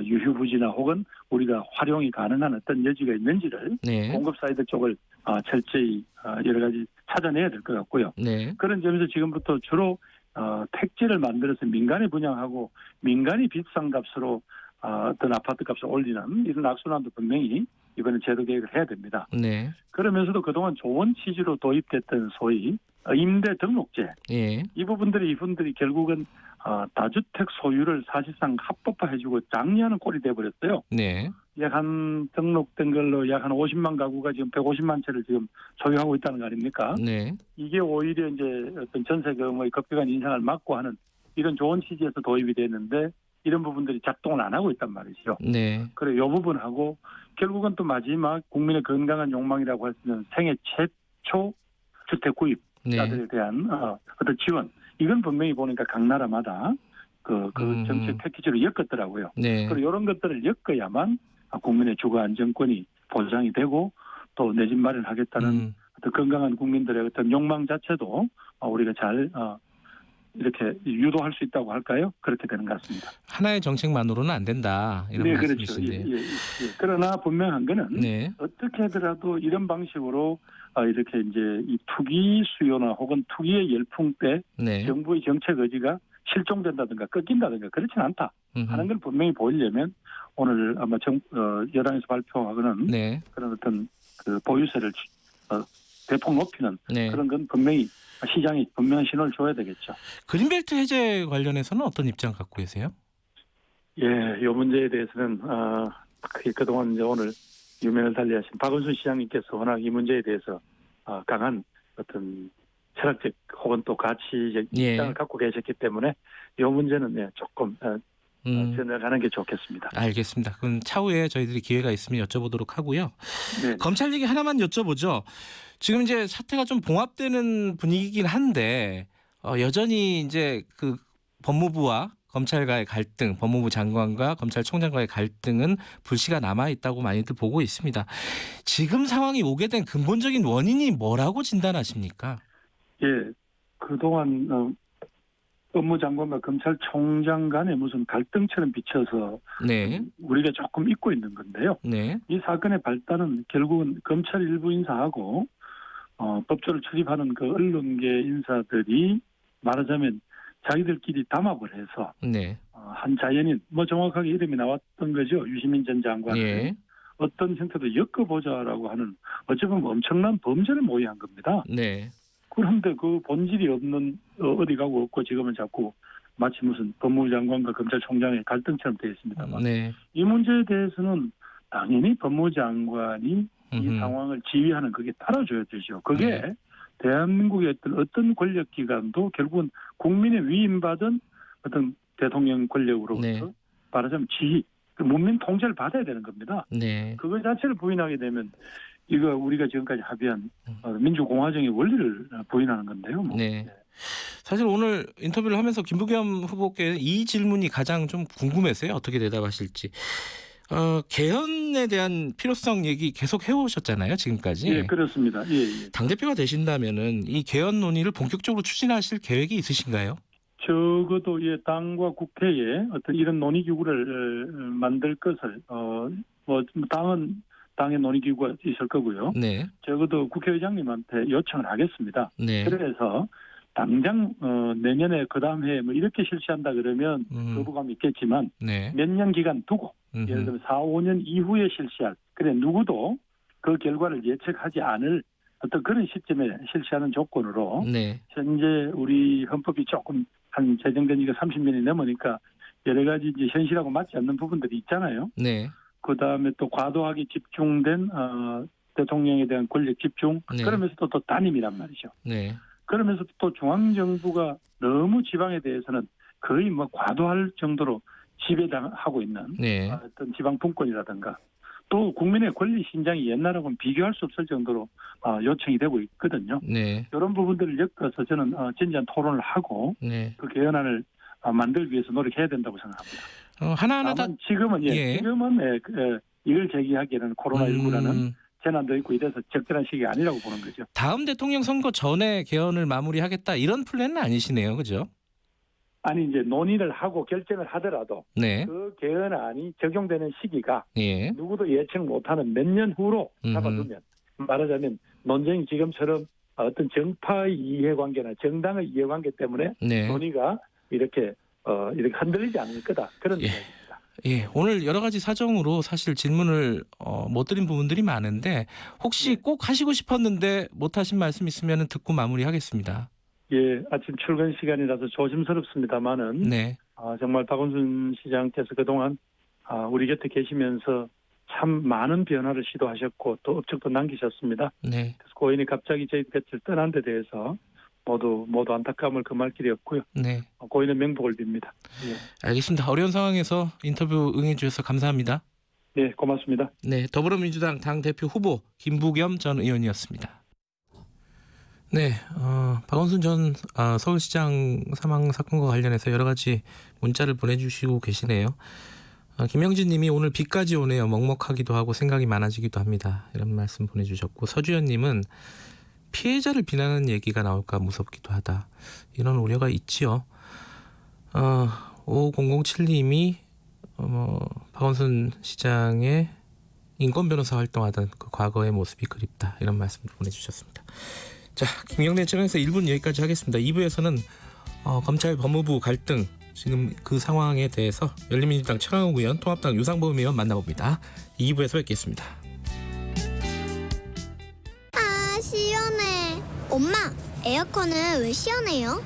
유휴부지나 혹은 우리가 활용이 가능한 어떤 여지가 있는지를 네. 공급 사이드 쪽을 철저히 여러 가지 찾아내야 될 것 같고요. 네. 그런 점에서 지금부터 주로 택지를 만들어서 민간에 분양하고 민간이 비싼 값으로 어떤 아파트 값을 올리는 이런 악순환도 분명히 이번에 제도 개혁을 해야 됩니다. 네. 그러면서도 그동안 좋은 취지로 도입됐던 소위 임대 등록제 예. 이 부분들이 이분들이 결국은 다주택 소유를 사실상 합법화해주고 장려하는 꼴이 돼버렸어요. 네. 약 한 등록된 걸로 약 한 50만 가구가 지금 150만 채를 지금 소유하고 있다는 거 아닙니까? 네. 이게 오히려 이제 어떤 전세금의 급격한 인상을 막고 하는 이런 좋은 취지에서 도입이 됐는데 이런 부분들이 작동을 안 하고 있단 말이죠. 네. 그래 이 부분하고 결국은 또 마지막 국민의 건강한 욕망이라고 할 수 있는 생애 최초 주택 구입자들에 네. 대한 어떤 지원 이건 분명히 보니까 각 나라마다 그 정책 패키지로 엮었더라고요. 네. 그리고 이런 것들을 엮어야만 국민의 주거 안정권이 보장이 되고 또 내 집 마련하겠다는 어떤 건강한 국민들의 어떤 욕망 자체도 우리가 잘 이렇게 유도할 수 있다고 할까요? 그렇게 되는 것 같습니다. 하나의 정책만으로는 안 된다 이런 네, 그렇죠. 말씀이신데요. 예. 그러나 분명한 거는 네. 어떻게 하더라도 이런 방식으로 이렇게 이제 이 투기 수요나 혹은 투기의 열풍 때 네. 정부의 정책 의지가 실종된다든가 꺾인다든가 그렇지는 않다 하는 걸 분명히 보이려면 오늘 아마 여당에서 발표하고는 네. 그런 어떤 그 보유세를 대폭 높이는 네. 그런 건 분명히 시장이 분명한 신호를 줘야 되겠죠. 그린벨트 해제 관련해서는 어떤 입장 갖고 계세요? 예, 이 문제에 대해서는 그동안 이제 오늘 유명을 달리하신 박원순 시장님께서 워낙 이 문제에 대해서 강한 어떤 철학적 혹은 또 가치적 입장을 갖고 계셨기 때문에 이 문제는 조금 전해가는 게 좋겠습니다. 알겠습니다. 그럼 차후에 저희들이 기회가 있으면 여쭤보도록 하고요. 네. 검찰 얘기 하나만 여쭤보죠. 지금 이제 사태가 좀 봉합되는 분위기긴 한데 여전히 이제 그 법무부와 검찰과의 갈등, 법무부 장관과 검찰총장과의 갈등은 불씨가 남아 있다고 많이들 보고 있습니다. 지금 상황이 오게 된 근본적인 원인이 뭐라고 진단하십니까? 예, 그동안 법무장관과 검찰총장 간의 무슨 갈등처럼 비춰서 네. 우리가 조금 잊고 있는 건데요. 네. 이 사건의 발단은 결국은 검찰 일부 인사하고 법조를 출입하는 그 언론계 인사들이 말하자면 자기들끼리 담합을 해서 네. 한 자연인 정확하게 이름이 나왔던 거죠. 유시민 전 장관을 예. 어떤 형태로 엮어보자라고 하는 어쩌면 엄청난 범죄를 모의한 겁니다. 네. 그런데 그 본질이 없는 어디 가고 없고 지금은 자꾸 마치 무슨 법무장관과 검찰총장의 갈등처럼 되어 있습니다만 네. 이 문제에 대해서는 당연히 법무장관이 이 상황을 지휘하는 그게 따라줘야 되죠. 그게 네. 대한민국의 어떤 권력기관도 결국은 국민의 위임받은 어떤 대통령 권력으로부터 네. 말하자면 지휘, 문민 통제를 받아야 되는 겁니다. 네. 그거 자체를 부인하게 되면 이거 우리가 지금까지 합의한 민주공화정의 원리를 부인하는 건데요. 네. 사실 오늘 인터뷰를 하면서 김부겸 후보께 이 질문이 가장 좀 궁금했어요. 어떻게 대답하실지. 개헌에 대한 필요성 얘기 계속 해오셨잖아요, 지금까지. 예, 그렇습니다. 예. 당대표가 되신다면은 이 개헌 논의를 본격적으로 추진하실 계획이 있으신가요? 적어도 당과 국회에 어떤 이런 논의기구를 만들 것을 당의 논의기구가 있을 거고요. 네. 적어도 국회의장님한테 요청을 하겠습니다. 네. 그래서 당장 내년에 그다음 해에 이렇게 실시한다 그러면 거부감이 있겠지만 네. 몇 년 기간 두고 예를 들면 4, 5년 이후에 실시할 누구도 그 결과를 예측하지 않을 어떤 그런 시점에 실시하는 조건으로 네. 현재 우리 헌법이 조금 한 제정된 지가 30년이 넘으니까 여러 가지 이제 현실하고 맞지 않는 부분들이 있잖아요. 네. 그다음에 또 과도하게 집중된 대통령에 대한 권력 집중 네. 그러면서도 또 단임이란 말이죠. 네. 그러면서 또 중앙정부가 너무 지방에 대해서는 거의 과도할 정도로 지배당하고 있는 네. 어떤 지방 분권이라든가 또 국민의 권리 신장이 옛날하고는 비교할 수 없을 정도로 요청이 되고 있거든요. 네. 이런 부분들을 엮어서 저는 진지한 토론을 하고 네. 그 개헌안을 만들기 위해서 노력해야 된다고 생각합니다. 하나하나 다 지금은 이걸 제기하기에는 코로나19라는 재난도 있고 이래서 적절한 시기가 아니라고 보는 거죠. 다음 대통령 선거 전에 개헌을 마무리하겠다 이런 플랜은 아니시네요, 그죠? 아니 이제 논의를 하고 결정을 하더라도 네. 그 개헌안이 적용되는 시기가 예. 누구도 예측 못하는 몇 년 후로 잡아두면 말하자면 논쟁이 지금처럼 어떤 정파의 이해관계나 정당의 이해관계 때문에 네. 논의가 이렇게 흔들리지 않을 거다 그런 생각입니다. 예, 오늘 여러 가지 사정으로 사실 질문을 못 드린 부분들이 많은데 혹시 꼭 하시고 싶었는데 못 하신 말씀 있으면 듣고 마무리하겠습니다. 예, 아침 출근 시간이라서 조심스럽습니다만은 네. 정말 박원순 시장께서 그동안 우리 곁에 계시면서 참 많은 변화를 시도하셨고 또 업적도 남기셨습니다. 네. 그래서 고인이 갑자기 저희 곁을 떠난 데 대해서 모두 안타까움을 금할 길이 없고요. 네. 고인의 명복을 빕니다. 예. 알겠습니다. 어려운 상황에서 인터뷰 응해 주셔서 감사합니다. 네, 고맙습니다. 네, 더불어민주당 당대표 후보 김부겸 전 의원이었습니다. 네, 박원순 전 서울시장 사망 사건과 관련해서 여러 가지 문자를 보내주시고 계시네요. 김영진 님이 오늘 비까지 오네요. 먹먹하기도 하고 생각이 많아지기도 합니다. 이런 말씀 보내주셨고 서주현 님은 피해자를 비난하는 얘기가 나올까 무섭기도 하다. 이런 우려가 있지요. 5007님이 박원순 시장의 인권 변호사 활동하던 그 과거의 모습이 그립다. 이런 말씀도 보내주셨습니다. 자, 김경래 채널에서 1부는 여기까지 하겠습니다. 2부에서는 검찰 법무부 갈등 지금 그 상황에 대해서 열린민주당 최강욱 의원, 통합당 유상범 의원 만나봅니다. 2부에서 뵙겠습니다. 시원해. 엄마, 에어컨은 왜 시원해요?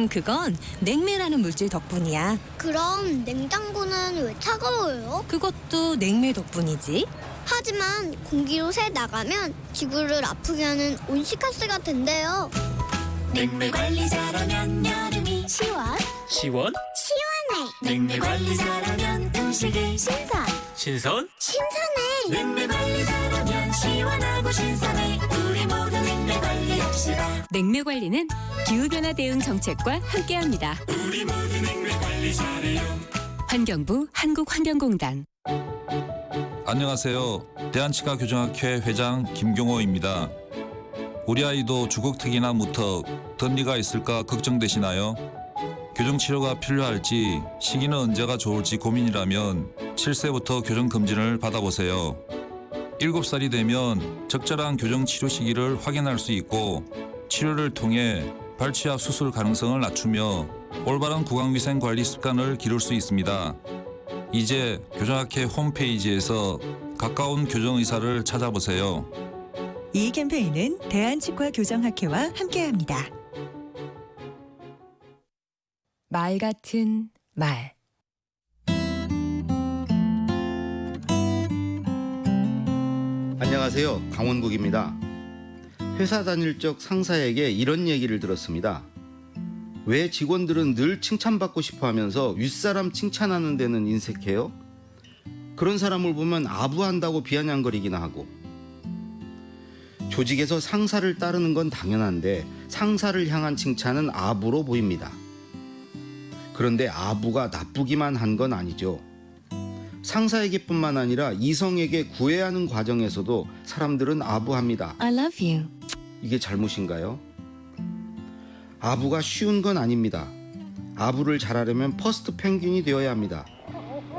그건 냉매라는 물질 덕분이야. 그럼 냉장고는 왜 차가워요? 그것도 냉매 덕분이지. 하지만 공기로 새 나가면 지구를 아프게 하는 온실가스가 된대요. 냉매 관리 잘하면 여름이 시원? 시원해. 냉매 관리 잘하면 음식이 신선해. 냉매 관리 잘하면 시원하고 신선해. 우리 모두 냉매 관리합시다. 냉매 관리는 기후변화 대응 정책과 함께합니다. 우리 모두 냉매 관리 잘해요. 환경부 한국환경공단. 안녕하세요. 대한치과교정학회 회장 김경호입니다. 우리 아이도 주걱턱이나 무턱, 덧니가 있을까 걱정되시나요? 교정치료가 필요할지 시기는 언제가 좋을지 고민이라면 7세부터 교정검진을 받아보세요. 7살이 되면 적절한 교정치료 시기를 확인할 수 있고 치료를 통해 발치와 수술 가능성을 낮추며 올바른 구강위생 관리 습관을 기를 수 있습니다. 이제 교정학회 홈페이지에서 가까운 교정의사를 찾아보세요. 이 캠페인은 대한치과교정학회와 함께합니다. 말 같은 말. 안녕하세요. 강원국입니다. 회사 다닐 적 상사에게 이런 얘기를 들었습니다. 왜 직원들은 늘 칭찬받고 싶어 하면서 윗사람 칭찬하는 데는 인색해요? 그런 사람을 보면 아부한다고 비아냥거리기나 하고. 조직에서 상사를 따르는 건 당연한데 상사를 향한 칭찬은 아부로 보입니다. 그런데 아부가 나쁘기만 한 건 아니죠. 상사에게뿐만 아니라 이성에게 구애하는 과정에서도 사람들은 아부합니다. I love you. 이게 잘못인가요? 아부가 쉬운 건 아닙니다. 아부를 잘하려면 퍼스트 펭귄이 되어야 합니다.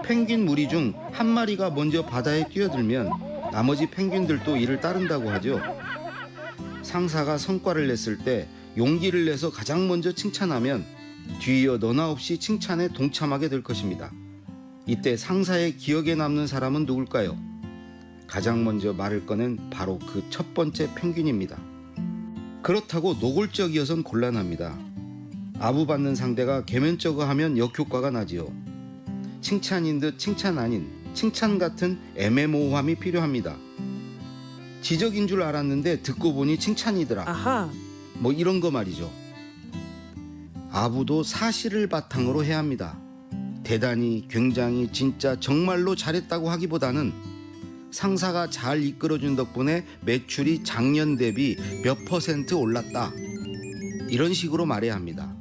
펭귄 무리 중 한 마리가 먼저 바다에 뛰어들면 나머지 펭귄들도 이를 따른다고 하죠. 상사가 성과를 냈을 때 용기를 내서 가장 먼저 칭찬하면 뒤이어 너나 없이 칭찬에 동참하게 될 것입니다. 이때 상사의 기억에 남는 사람은 누굴까요? 가장 먼저 말을 꺼낸 바로 그 첫 번째 펭귄입니다. 그렇다고 노골적이어선 곤란합니다. 아부받는 상대가 개면쩍어 하면 역효과가 나지요. 칭찬인 듯 칭찬 아닌 칭찬 같은 애매모호함이 필요합니다. 지적인 줄 알았는데 듣고 보니 칭찬이더라. 아하. 뭐 이런 거 말이죠. 아부도 사실을 바탕으로 해야 합니다. 대단히, 굉장히, 진짜, 정말로 잘했다고 하기보다는 상사가 잘 이끌어준 덕분에 매출이 작년 대비 몇 % 올랐다. 이런 식으로 말해야 합니다.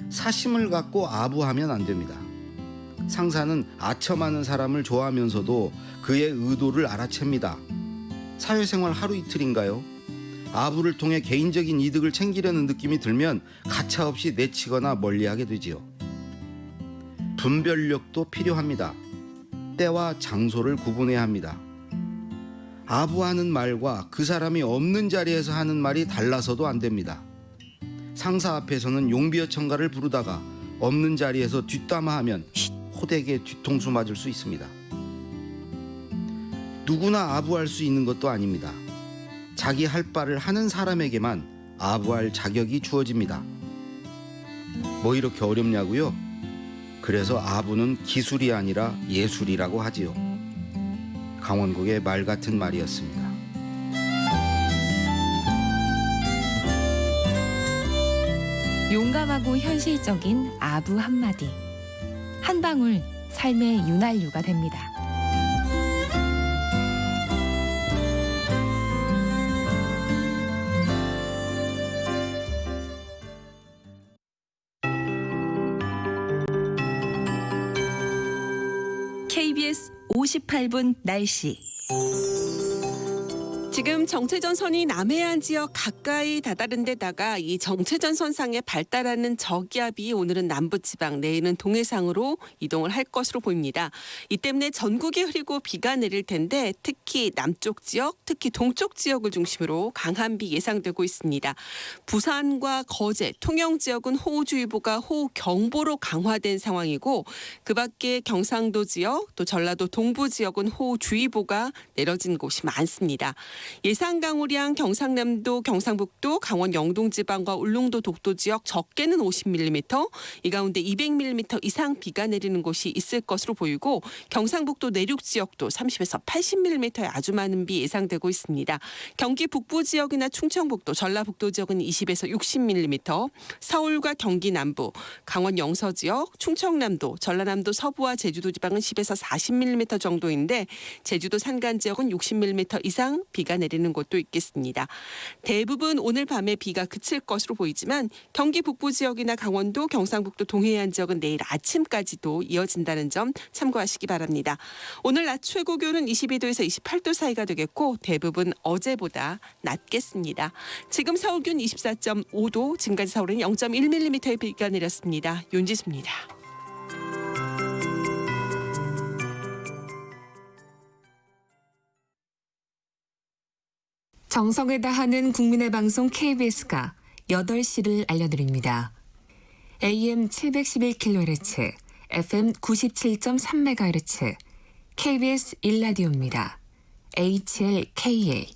사심을 갖고 아부하면 안 됩니다. 상사는 아첨하는 사람을 좋아하면서도 그의 의도를 알아챕니다. 사회생활 하루 이틀인가요? 아부를 통해 개인적인 이득을 챙기려는 느낌이 들면 가차없이 내치거나 멀리하게 되지요. 분별력도 필요합니다. 때와 장소를 구분해야 합니다. 아부하는 말과 그 사람이 없는 자리에서 하는 말이 달라서도 안 됩니다. 상사 앞에서는 용비어천가를 부르다가 없는 자리에서 뒷담화하면 호되게 뒤통수 맞을 수 있습니다. 누구나 아부할 수 있는 것도 아닙니다. 자기 할 바를 하는 사람에게만 아부할 자격이 주어집니다. 뭐 이렇게 어렵냐고요? 그래서 아부는 기술이 아니라 예술이라고 하지요. 강원국의 말 같은 말이었습니다. 용감하고 현실적인 아부 한마디. 한 방울 삶의 윤활유가 됩니다. KBS 58분 날씨. 지금 정체전선이 남해안 지역 가까이 다다른 데다가 이 정체전선상에 발달하는 저기압이 오늘은 남부지방, 내일은 동해상으로 이동을 할 것으로 보입니다. 이 때문에 전국에 흐리고 비가 내릴 텐데 특히 남쪽 지역, 특히 동쪽 지역을 중심으로 강한 비 예상되고 있습니다. 부산과 거제, 통영 지역은 호우주의보가 호우경보로 강화된 상황이고 그 밖에 경상도 지역, 또 전라도 동부 지역은 호우주의보가 내려진 곳이 많습니다. 예상 강우량 경상남도, 경상북도, 강원 영동지방과 울릉도 독도 지역 적게는 50mm, 이 가운데 200mm 이상 비가 내리는 곳이 있을 것으로 보이고 경상북도 내륙 지역도 30에서 80mm의 아주 많은 비 예상되고 있습니다. 경기 북부 지역이나 충청북도, 전라북도 지역은 20에서 60mm, 서울과 경기 남부, 강원 영서 지역, 충청남도, 전라남도 서부와 제주도 지방은 10에서 40mm 정도인데 제주도 산간 지역은 60mm 이상 비가 비가 내리는 곳도 있겠습니다. 대부분 오늘 밤에 비가 그칠 것으로 보이지만 경기 북부 지역이나 강원도, 경상북도 동해안 지역은 내일 아침까지도 이어진다는 점 참고하시기 바랍니다. 오늘 낮 최고 기온은 22도에서 28도 사이가 되겠고 대부분 어제보다 낮겠습니다. 지금 서울 기온 24.5도, 지금까지 서울은 0.1mm의 비가 내렸습니다. 윤지수입니다. 정성을 다하는 국민의 방송 KBS가 8시를 알려드립니다. AM 711kHz, FM 97.3MHz, KBS 1라디오입니다. HLKA.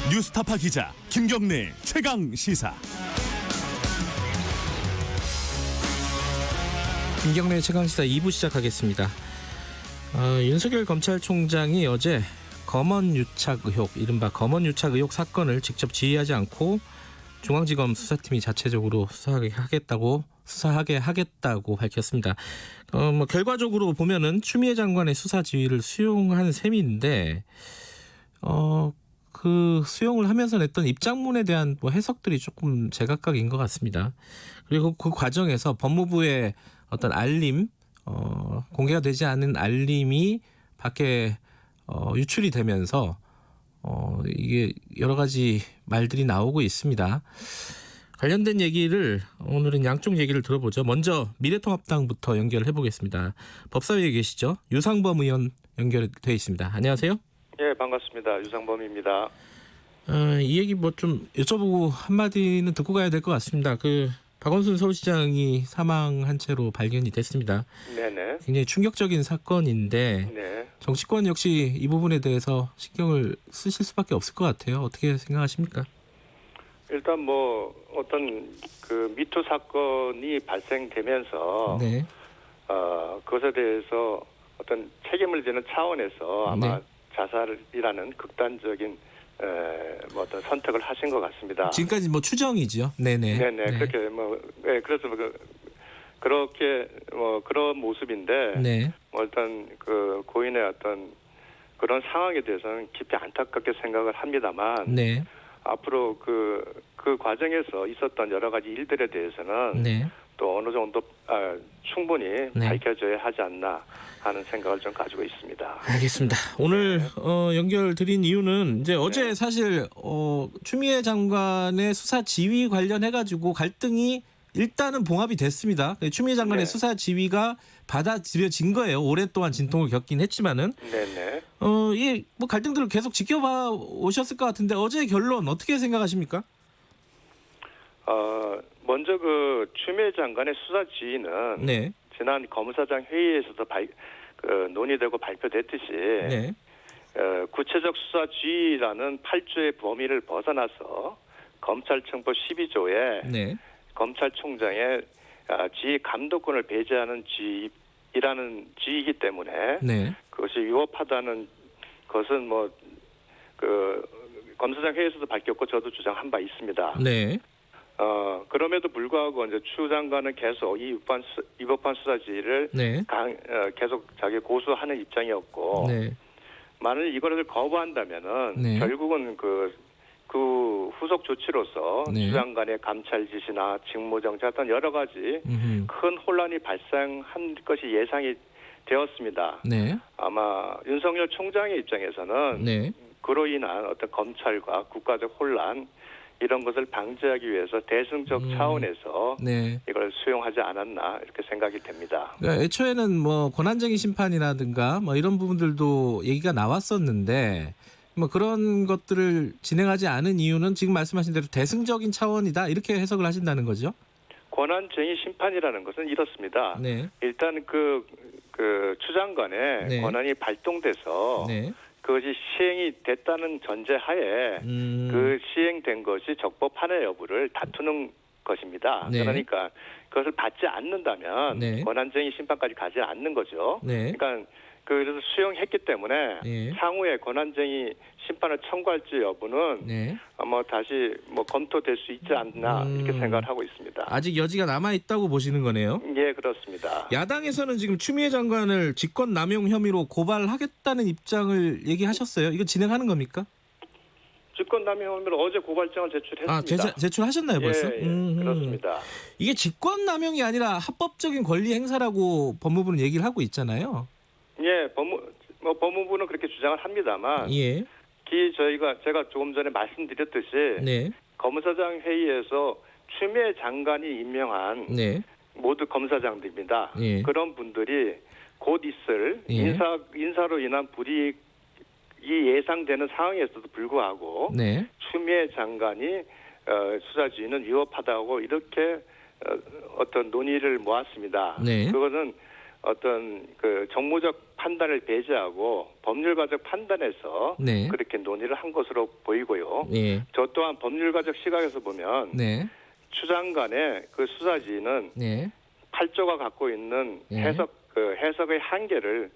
뉴스타파 기자 김경래 최강 시사. 김경래 최강 시사 2부 시작하겠습니다. 윤석열 검찰총장이 어제 검언유착 의혹, 이른바 검언유착 의혹 사건을 직접 지휘하지 않고 중앙지검 수사팀이 자체적으로 수사하게 하겠다고 밝혔습니다. 결과적으로 보면은 추미애 장관의 수사 지휘를 수용한 셈인데, 그 수용을 하면서 냈던 입장문에 대한 해석들이 조금 제각각인 것 같습니다. 그리고 그 과정에서 법무부의 어떤 알림, 공개가 되지 않은 알림이 밖에 유출이 되면서 이게 여러 가지 말들이 나오고 있습니다. 관련된 얘기를 오늘은 양쪽 얘기를 들어보죠. 먼저 미래통합당부터 연결해 보겠습니다. 법사위에 계시죠? 유상범 의원 연결돼 있습니다. 안녕하세요. 예, 반갑습니다. 유상범입니다. 이 얘기 좀 여쭤보고 한마디는 듣고 가야 될 것 같습니다. 박원순 서울시장이 사망한 채로 발견이 됐습니다. 네네. 굉장히 충격적인 사건인데 네. 정치권 역시 이 부분에 대해서 신경을 쓰실 수밖에 없을 것 같아요. 어떻게 생각하십니까? 일단 어떤 미투 사건이 발생되면서 네. 그것에 대해서 어떤 책임을 지는 차원에서 아마 네. 자살이라는 극단적인 어떤 선택을 하신 것 같습니다. 지금까지 추정이지요. 네네. 네네. 네. 그렇게 그래서 그렇게 그런 모습인데 네. 어떤 고인의 어떤 그런 상황에 대해서는 깊이 안타깝게 생각을 합니다만 네. 앞으로 그 과정에서 있었던 여러 가지 일들에 대해서는 네. 또 어느 정도 충분히 네. 밝혀져야 하지 않나 하는 생각을 좀 가지고 있습니다. 알겠습니다. 오늘 연결 드린 이유는 이제 어제 사실 추미애 장관의 수사 지휘 관련해 가지고 갈등이 일단은 봉합이 됐습니다. 추미애 장관의 수사 지휘가 받아들여진 거예요. 오랫동안 진통을 겪긴 했지만은. 네네. 이 갈등들을 계속 지켜봐 오셨을 것 같은데 어제의 결론 어떻게 생각하십니까? 먼저 추미애 장관의 수사 지휘는 네. 지난 검사장 회의에서도 논의되고 발표됐듯이 네. 구체적 수사 지휘라는 8조의 범위를 벗어나서 검찰청법 12조에 네. 검찰총장의 지휘 감독권을 배제하는 지휘라는 지휘이기 때문에 네. 그것이 위법하다는 것은 검사장 회의에서도 밝혔고 저도 주장한 바 있습니다. 네. 그럼에도 불구하고 이제 추 장관은 계속 이 위법한 수사 지휘를 네. 계속 자기 고수하는 입장이었고 네. 만일 이거를 거부한다면은 네. 결국은 그 후속 조치로서 네. 추 장관의 감찰 지시나 직무정지 같은 여러 가지 큰 혼란이 발생한 것이 예상이 되었습니다. 네. 아마 윤석열 총장의 입장에서는 네. 그로 인한 어떤 검찰과 국가적 혼란 이런 것을 방지하기 위해서 대승적 차원에서 네. 이걸 수용하지 않았나 이렇게 생각이 됩니다. 그러니까 애초에는 권한쟁의 심판이라든가 이런 부분들도 얘기가 나왔었는데 그런 것들을 진행하지 않은 이유는 지금 말씀하신 대로 대승적인 차원이다 이렇게 해석을 하신다는 거죠? 권한쟁의 심판이라는 것은 이렇습니다. 네. 일단 추 장관의 네. 권한이 발동돼서 네. 그것이 시행이 됐다는 전제하에 그 시행된 것이 적법한의 여부를 다투는 것입니다. 네. 그러니까 그것을 받지 않는다면 네. 권한쟁의 심판까지 가지 않는 거죠. 네. 그러니까 그래서 수용했기 때문에 네. 향후에 권한쟁의 심판을 청구할지 여부는 네. 아마 다시 뭐 검토될 수 있지 않나 이렇게 생각을 하고 있습니다. 아직 여지가 남아 있다고 보시는 거네요. 예, 그렇습니다. 야당에서는 지금 추미애 장관을 직권남용 혐의로 고발하겠다는 입장을 얘기하셨어요. 이거 진행하는 겁니까? 직권남용 혐의로 어제 고발장을 제출했습니다. 제출하셨나요 벌써? 예, 그렇습니다. 이게 직권남용이 아니라 합법적인 권리 행사라고 법무부는 얘기를 하고 있잖아요. 예, 법무부는 그렇게 주장을 합니다만, 예. 제가 조금 전에 말씀드렸듯이 네. 검사장 회의에서 추미애 장관이 임명한 네. 모두 검사장들입니다. 예. 그런 분들이 곧 있을 예. 인사로 인한 불이익이 예상되는 상황에서도 불구하고 네. 추미애 장관이 수사지휘는 위법하다고 이렇게 어떤 논의를 모았습니다. 네. 그것은 어떤 그 정무적 판단을 배제하고 법률가적 판단에서 네. 그렇게 논의를 한 것으로 보이고요. 예. 저 또한 법률가적 시각에서 보면 네. 추 장관의 그 수사지휘는 네. 8조가 갖고 있는 예. 해석의 한계를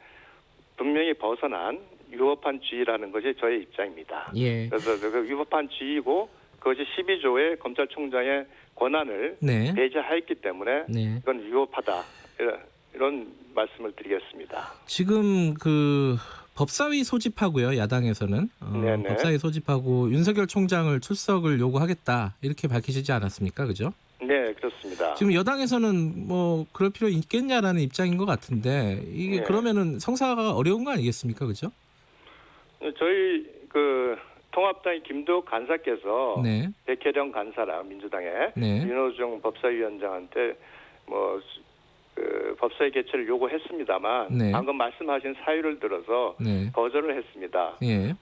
분명히 벗어난 위법한 지휘라는 것이 저의 입장입니다. 예. 그래서 그 위법한 지휘고 그것이 12조의 검찰총장의 권한을 네. 배제하였기 때문에 네. 이건 위법하다 이런 말씀을 드리겠습니다. 지금 그 법사위 소집하고요. 야당에서는 네네. 법사위 소집하고 윤석열 총장을 출석을 요구하겠다 이렇게 밝히시지 않았습니까? 그죠? 네, 그렇습니다. 지금 여당에서는 뭐 그럴 필요 있겠냐라는 입장인 것 같은데 이게 네. 그러면은 성사가 어려운 거 아니겠습니까? 그죠? 저희 그 통합당의 김도욱 간사께서 네. 백혜령 간사랑 민주당의 네. 윤호중 법사위원장한테 뭐 그 법사위 개최를 요구했습니다만 네. 방금 말씀하신 사유를 들어서 네. 거절을 했습니다. 예.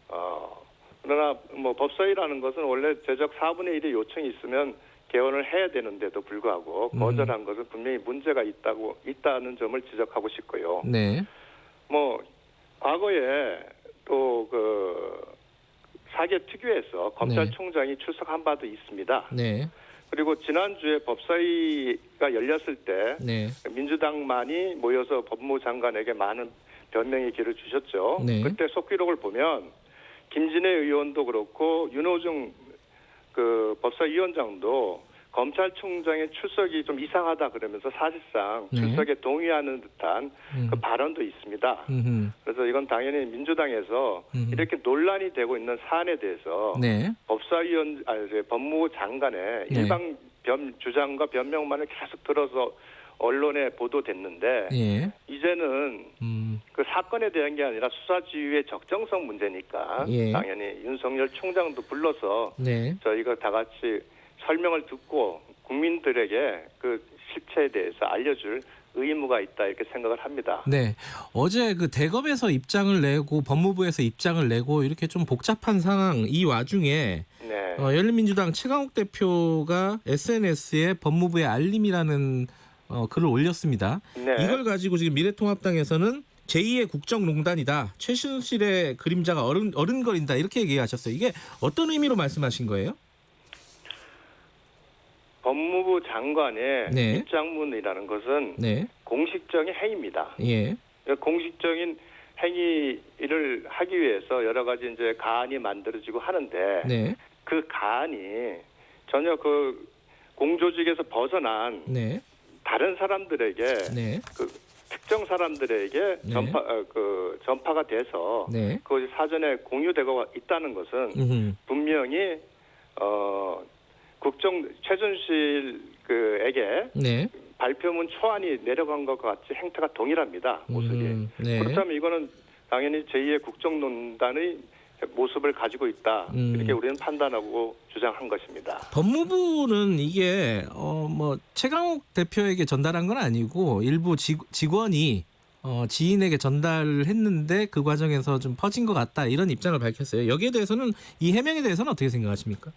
그러나 뭐 법사위라는 것은 원래 제적 4분의 1의 요청이 있으면 개원을 해야 되는데도 불구하고 거절한 것은 분명히 문제가 있다는 점을 지적하고 싶고요. 네. 뭐 과거에 또 그 사개 특유에서 검찰총장이 출석한 바도 있습니다. 네. 그리고 지난주에 법사위가 열렸을 때 네. 민주당만이 모여서 법무부 장관에게 많은 변명의 기회를 주셨죠. 네. 그때 속기록을 보면 김진애 의원도 그렇고 윤호중 그 법사위원장도 검찰총장의 출석이 좀 이상하다 그러면서 사실상 네. 출석에 동의하는 듯한 그 발언도 있습니다. 그래서 이건 당연히 민주당에서 이렇게 논란이 되고 있는 사안에 대해서 네. 법무부 장관의 네. 일방 주장과 변명만을 계속 들어서 언론에 보도됐는데 예. 이제는 그 사건에 대한 게 아니라 수사지휘의 적정성 문제니까 예. 당연히 윤석열 총장도 불러서 네. 저희가 다 같이 설명을 듣고 국민들에게 그 실체에 대해서 알려줄 의무가 있다 이렇게 생각을 합니다. 네. 어제 그 대검에서 입장을 내고 법무부에서 입장을 내고 이렇게 좀 복잡한 상황 이 와중에 네. 열린민주당 최강욱 대표가 SNS에 법무부의 알림이라는 글을 올렸습니다. 네. 이걸 가지고 지금 미래통합당에서는 제2의 국정농단이다. 최순실의 그림자가 어른거린다. 이렇게 얘기하셨어요. 이게 어떤 의미로 말씀하신 거예요? 법무부 장관의 네. 입장문이라는 것은 네. 공식적인 행위입니다. 예. 공식적인 행위를 하기 위해서 여러 가지 이제 가안이 만들어지고 하는데 네. 그 가안이 전혀 그 공조직에서 벗어난 네. 다른 사람들에게 네. 그 특정 사람들에게 네. 전파가 돼서 네. 그것이 사전에 공유되고 있다는 것은 분명히 최순실 그에게 네. 발표문 초안이 내려간 것과 같이 행태가 동일합니다. 모습이. 네. 그렇다면 이거는 당연히 제2의 국정농단의 모습을 가지고 있다. 이렇게 우리는 판단하고 주장한 것입니다. 법무부는 이게 뭐 최강욱 대표에게 전달한 건 아니고 일부 직원이 지인에게 전달을 했는데 그 과정에서 좀 퍼진 것 같다 이런 입장을 밝혔어요. 여기에 대해서는 이 해명에 대해서는 어떻게 생각하십니까?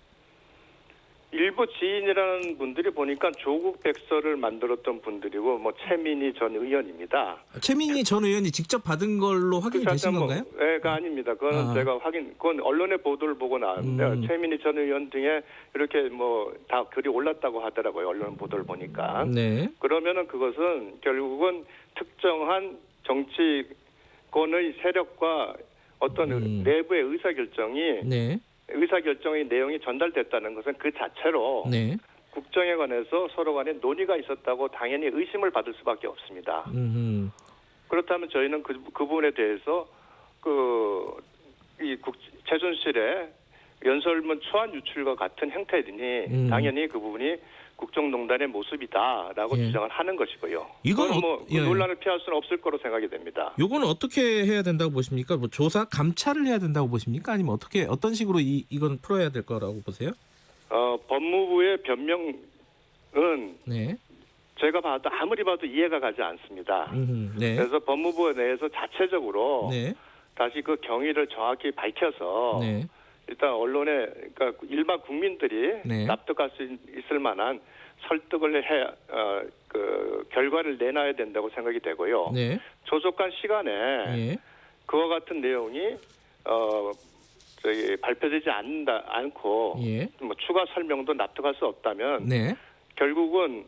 일부 지인이라는 분들이 보니까 조국 백서를 만들었던 분들이고 뭐 최민희 전 의원입니다. 최민희 전 의원이 직접 받은 걸로 확인이 되신 건가요? 가 아닙니다. 그건 제가 그건 언론의 보도를 보고 나왔는데 최민희 전 의원 등에 이렇게 뭐 다 글이 올랐다고 하더라고요. 언론 보도를 보니까. 네. 그러면은 그것은 결국은 특정한 정치권의 세력과 어떤 내부의 의사결정의 내용이 전달됐다는 것은 그 자체로 국정에 관해서 서로 간에 논의가 있었다고 당연히 의심을 받을 수밖에 없습니다. 그렇다면 저희는 그 부분에 대해서 최순실의 연설문 초안 유출과 같은 형태이니 당연히 그 부분이 국정농단의 모습이다라고 주장을 하는 것이고요. 이건 논란을 피할 수는 없을 거로 생각이 됩니다. 이건 어떻게 해야 된다고 보십니까? 뭐 조사, 감찰을 해야 된다고 보십니까? 아니면 어떤 식으로 이건 풀어야 될 거라고 보세요? 법무부의 변명은 제가 봐도 아무리 봐도 이해가 가지 않습니다. 그래서 법무부 내에서 자체적으로 다시 그 경위를 정확히 밝혀서 일단 언론에 그러니까 일반 국민들이 납득할 수 있을 만한 설득을 그 결과를 내놔야 된다고 생각이 되고요. 조속한 시간에 그와 같은 내용이 발표되지 않고 뭐 추가 설명도 납득할 수 없다면 결국은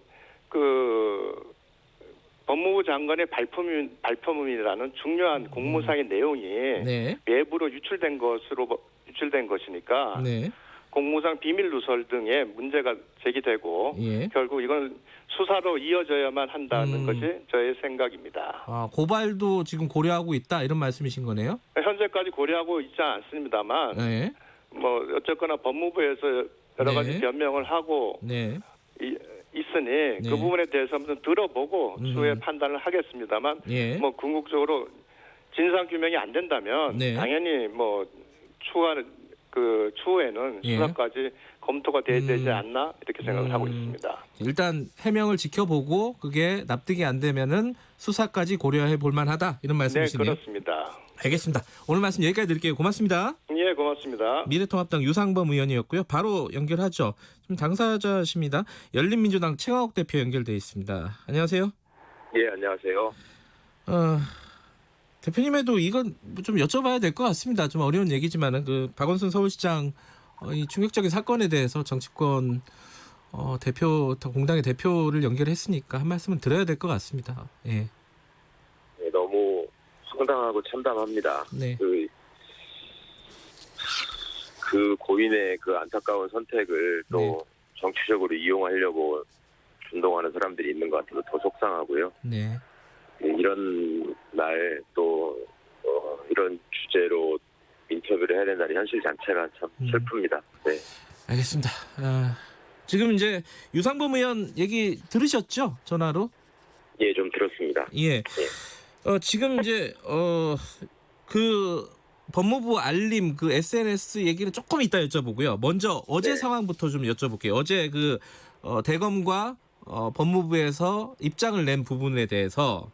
그 법무부 장관의 발표문이라는 중요한 공무상의 내용이 외부로 유출된 것이니까 공무상 비밀 누설 등의 문제가 제기되고 결국 이건 수사로 이어져야만 한다는 것이 저의 생각입니다. 고발도 지금 고려하고 있다 이런 말씀이신 거네요? 현재까지 고려하고 있지 않습니다만 뭐 어쨌거나 법무부에서 여러 가지 변명을 하고 있으니 그 부분에 대해서 한번 들어보고 추후에 판단을 하겠습니다만 뭐 궁극적으로 진상 규명이 안 된다면 당연히 뭐 추후에는 수사까지 검토가 돼야 되지 않나 이렇게 생각을 하고 있습니다. 일단 해명을 지켜보고 그게 납득이 안 되면은 수사까지 고려해 볼 만하다 이런 말씀이시네요. 네, 그렇습니다. 알겠습니다. 오늘 말씀 여기까지 드릴게요. 고맙습니다. 예, 고맙습니다. 미래통합당 유상범 의원이었고요. 바로 연결하죠. 좀 당사자십니다. 열린민주당 최강욱 대표 연결돼 있습니다. 안녕하세요. 예, 안녕하세요. 대표님에도 이건 좀 여쭤봐야 될 것 같습니다. 좀 어려운 얘기지만은 그 박원순 서울시장 이 충격적인 사건에 대해서 정치권 대표, 공당의 대표를 연결했으니까 한 말씀은 드려야 될 것 같습니다. 예. 네, 너무 황당하고 참담합니다. 그 고인의 그 안타까운 선택을 또 정치적으로 이용하려고 준동하는 사람들이 있는 것 같아서 더 속상하고요. 이런 날 또 이런 주제로 인터뷰를 해야 되는 날이 현실 자체가 참 슬픕니다. 네. 알겠습니다. 지금 이제 유상범 의원 얘기 들으셨죠? 전화로? 예, 좀 들었습니다. 예. 지금 이제 그 법무부 알림 그 SNS 얘기는 조금 이따 여쭤보고요. 먼저 어제 상황부터 좀 여쭤볼게요. 어제 그 대검과 법무부에서 입장을 낸 부분에 대해서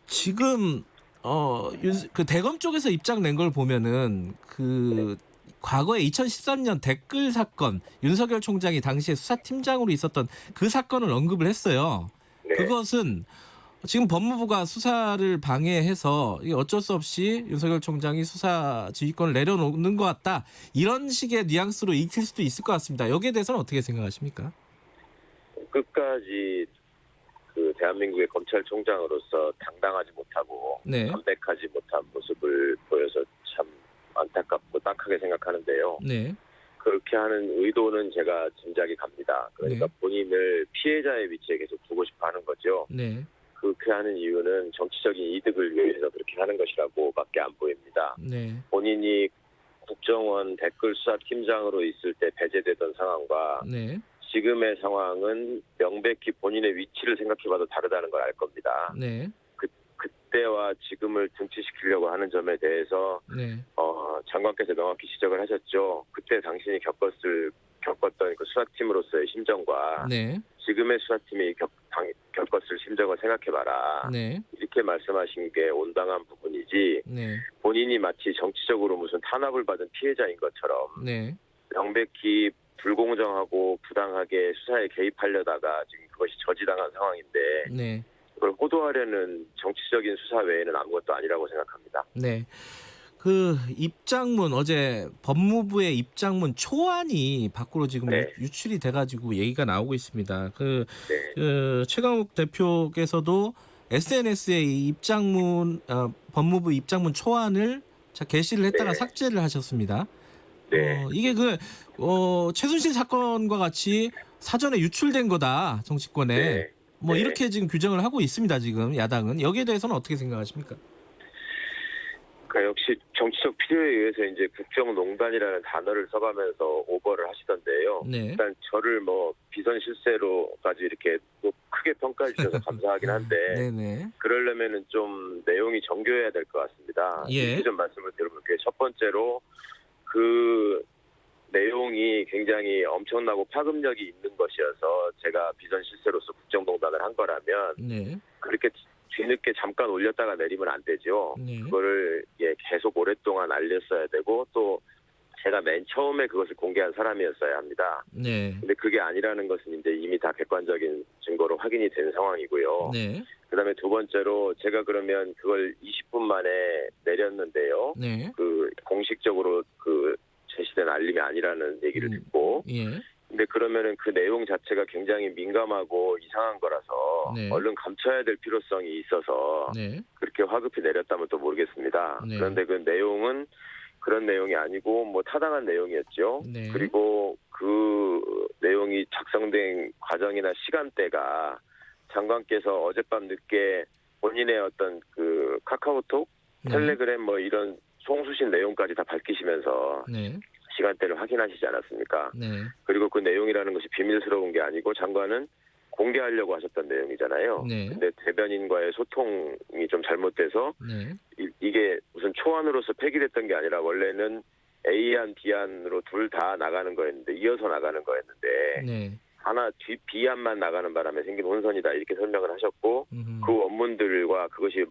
지금 그 대검 쪽에서 입장 낸 걸 보면은 그 과거에 2013년 댓글 사건 윤석열 총장이 당시에 수사팀장으로 있었던 그 사건을 언급을 했어요. 그것은 지금 법무부가 수사를 방해해서 어쩔 수 없이 윤석열 총장이 수사 지휘권을 내려놓는 것 같다. 이런 식의 뉘앙스로 읽힐 수도 있을 것 같습니다. 여기에 대해서는 어떻게 생각하십니까? 끝까지 그 대한민국의 검찰총장으로서 당당하지 못하고 담백하지 못한 모습을 보여서 참 안타깝고 딱하게 생각하는데요. 그렇게 하는 의도는 제가 짐작이 갑니다. 그러니까 본인을 피해자의 위치에 계속 두고 싶어 하는 거죠. 그렇게 하는 이유는 정치적인 이득을 위해서 그렇게 하는 것이라고밖에 안 보입니다. 본인이 국정원 댓글 수사팀장으로 있을 때 배제되던 상황과 지금의 상황은 명백히 본인의 위치를 생각해봐도 다르다는 걸 알 겁니다. 그때와 지금을 등치시키려고 하는 점에 대해서 장관께서 명확히 지적을 하셨죠. 그때 당신이 겪었던 그 수사팀으로서의 심정과 지금의 수사팀이 겪었을 심정을 생각해봐라. 이렇게 말씀하신 게 온당한 부분이지 본인이 마치 정치적으로 무슨 탄압을 받은 피해자인 것처럼 명백히 불공정하고 부당하게 수사에 개입하려다가 지금 그것이 저지당한 상황인데 네. 그걸 호도하려는 정치적인 수사 외에는 아무것도 아니라고 생각합니다. 네. 그 입장문 어제 법무부의 입장문 초안이 밖으로 지금 네. 유출이 돼가지고 얘기가 나오고 있습니다. 그 네. 최강욱 대표께서도 SNS에 이 입장문 법무부 입장문 초안을 게시를 했다가 네. 삭제를 하셨습니다. 네. 이게 최순실 사건과 같이 사전에 유출된 거다 정치권에 네. 뭐 네. 이렇게 지금 규정을 하고 있습니다. 지금 야당은 여기에 대해서는 어떻게 생각하십니까? 그러니까 역시 정치적 필요에 의해서 이제 국정농단이라는 단어를 써가면서 오버를 하시던데요. 네. 일단 저를 뭐 비선 실세로까지 이렇게 또 크게 평가해 주셔서 감사하긴 한데 네네. 그러려면은 좀 내용이 정교해야 될 것 같습니다. 예. 이렇게 좀 말씀을 드려볼게요. 첫 번째로 그 내용이 굉장히 엄청나고 파급력이 있는 것이어서 제가 비선 실세로서 국정농단을 한 거라면 네. 그렇게 뒤늦게 잠깐 올렸다가 내리면 안 되죠. 네. 그거를 계속 오랫동안 알렸어야 되고 또 제가 맨 처음에 그것을 공개한 사람이었어야 합니다. 네. 근데 그게 아니라는 것은 이제 이미 다 객관적인 증거로 확인이 된 상황이고요. 네. 그다음에 두 번째로 제가 그러면 그걸 20분 만에 내렸는데요. 네. 그 공식적으로 그 제시된 알림이 아니라는 얘기를 듣고 예. 근데 그러면은 그 내용 자체가 굉장히 민감하고 이상한 거라서 네. 얼른 감춰야 될 필요성이 있어서 네. 그렇게 화급히 내렸다면 또 모르겠습니다. 네. 그런데 그 내용은 그런 내용이 아니고 뭐 타당한 내용이었죠. 네. 그리고 그 내용이 작성된 과정이나 시간대가 장관께서 어젯밤 늦게 본인의 어떤 그 카카오톡, 네. 텔레그램 뭐 이런 송수신 내용까지 다 밝히시면서 네. 시간대를 확인하시지 않았습니까? 네. 그리고 그 내용이라는 것이 비밀스러운 게 아니고 장관은 공개하려고 하셨던 내용이잖아요. 네. 근데 대변인과의 소통이 좀 잘못돼서 네. 이게 무슨 초안으로서 폐기됐던 게 아니라 원래는 A안, B안으로 둘 다 나가는 거였는데 이어서 나가는 거였는데 네. 하나 B안만 나가는 바람에 생긴 혼선이다 이렇게 설명을 하셨고 그 원문들과 그것이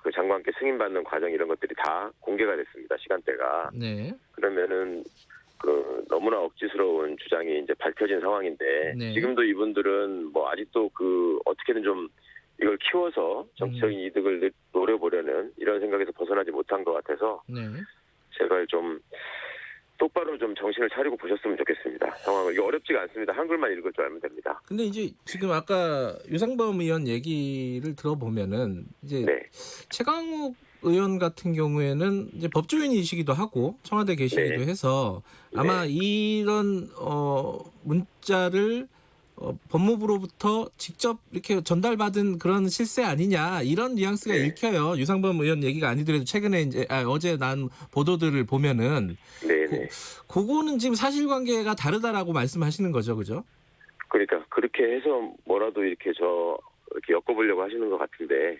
그 장관께 승인받는 과정 이런 것들이 다 공개가 됐습니다. 시간대가. 네. 그러면은 그 너무나 억지스러운 주장이 이제 밝혀진 상황인데 네. 지금도 이분들은 뭐 아직도 그 어떻게든 좀 이걸 키워서 정치적인 이득을 노려보려는 이런 생각에서 벗어나지 못한 것 같아서 네. 제발 좀 똑바로 좀 정신을 차리고 보셨으면 좋겠습니다. 상황을 이게 어렵지가 않습니다. 한글만 읽을 줄 알면 됩니다. 근데 이제 지금 아까 유상범 의원 얘기를 들어보면은 이제 네. 최강욱 의원 같은 경우에는 이제 법조인이시기도 하고 청와대 계시기도 네. 해서 아마 이런 문자를 법무부로부터 직접 이렇게 전달받은 그런 실세 아니냐 이런 뉘앙스가 네. 읽혀요. 유상범 의원 얘기가 아니더라도 최근에 이제 어제 난 보도들을 보면은 네. 그거는 지금 사실관계가 다르다라고 말씀하시는 거죠, 그죠? 그러니까 그렇게 해서 뭐라도 이렇게 이렇게 엮어보려고 하시는 것 같은데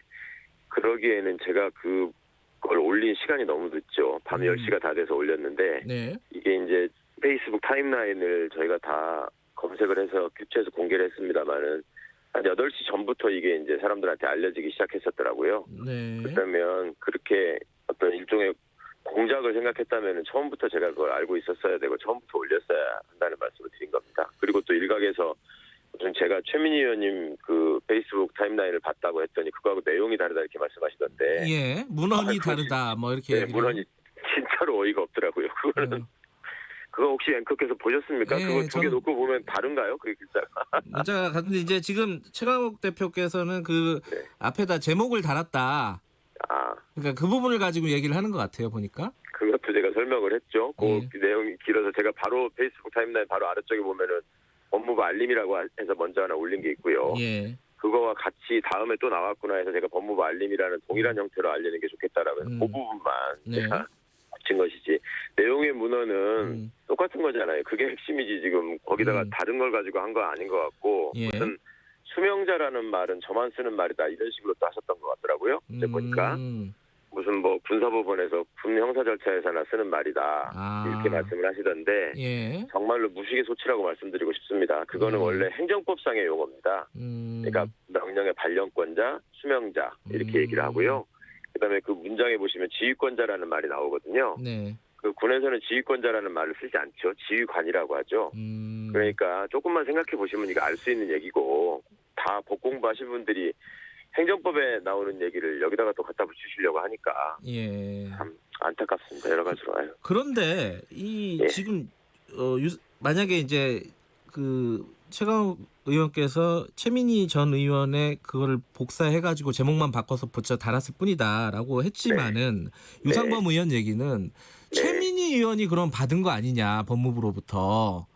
그러기에는 제가 그걸 올린 시간이 너무 늦죠. 밤 10시가 다 돼서 올렸는데 네. 이게 이제 페이스북 타임라인을 저희가 다 검색을 해서 캡처해서 공개를 했습니다만은 한 8시 전부터 이게 이제 사람들한테 알려지기 시작했었더라고요. 네. 그렇다면 그렇게 어떤 일종의 공작을 생각했다면 처음부터 제가 그걸 알고 있었어야 되고 처음부터 올렸어야 한다는 말씀을 드린 겁니다. 그리고 또 일각에서 무슨 제가 최민희 의원님 그 페이스북 타임라인을 봤다고 했더니 그거하고 내용이 다르다 이렇게 말씀하시던데. 예, 문헌이 다르다 뭐 이렇게. 네, 문헌이 진짜로 어이가 없더라고요. 그거는. 그거 혹시 앵커께서 보셨습니까? 네, 그거 두 개 놓고 보면 다른가요? 그 글자가. 문자가 같은데 이제 지금 최강욱 대표께서는 그 네. 앞에다 제목을 달았다. 그러니까 그 부분을 가지고 얘기를 하는 것 같아요, 보니까. 그것도 제가 설명을 했죠. 그 내용이 길어서 제가 바로 페이스북 타임라인 바로 아래쪽에 보면은 법무부 알림이라고 해서 먼저 하나 올린 게 있고요. 예. 그거와 같이 다음에 또 나왔구나 해서 제가 법무부 알림이라는 동일한 형태로 알리는 게 좋겠다라고 해서 그 부분만 제가 붙인 것이지 내용의 문헌은 똑같은 거잖아요. 그게 핵심이지 지금 거기다가 다른 걸 가지고 한 거 아닌 것 같고 무슨 수명자라는 말은 저만 쓰는 말이다 이런 식으로 또 하셨던 것 같더라고요. 근데 보니까 무슨 뭐 군사법원에서 군 형사 절차에서나 쓰는 말이다 이렇게 말씀을 하시던데 정말로 무시개소치라고 말씀드리고 싶습니다. 그거는 원래 행정법상의 용어입니다. 그러니까 명령의 발령권자, 수명자 이렇게 얘기를 하고요. 그다음에 그 문장에 보시면 지휘권자라는 말이 나오거든요. 네. 그 군에서는 지휘권자라는 말을 쓰지 않죠. 지휘관이라고 하죠. 그러니까 조금만 생각해 보시면 이거 알 수 있는 얘기고 다 법 공부하신 분들이 행정법에 나오는 얘기를 여기다가 또 갖다 붙이시려고 하니까 예. 참 안타깝습니다. 여러 가지로. 그런데 예. 지금 만약에 이제 그 최강욱 의원께서 최민희 전 의원의 그거를 복사해가지고 제목만 바꿔서 붙여 달았을 뿐이다라고 했지만은 유상범 의원 얘기는 최민희 의원이 그럼 받은 거 아니냐 법무부로부터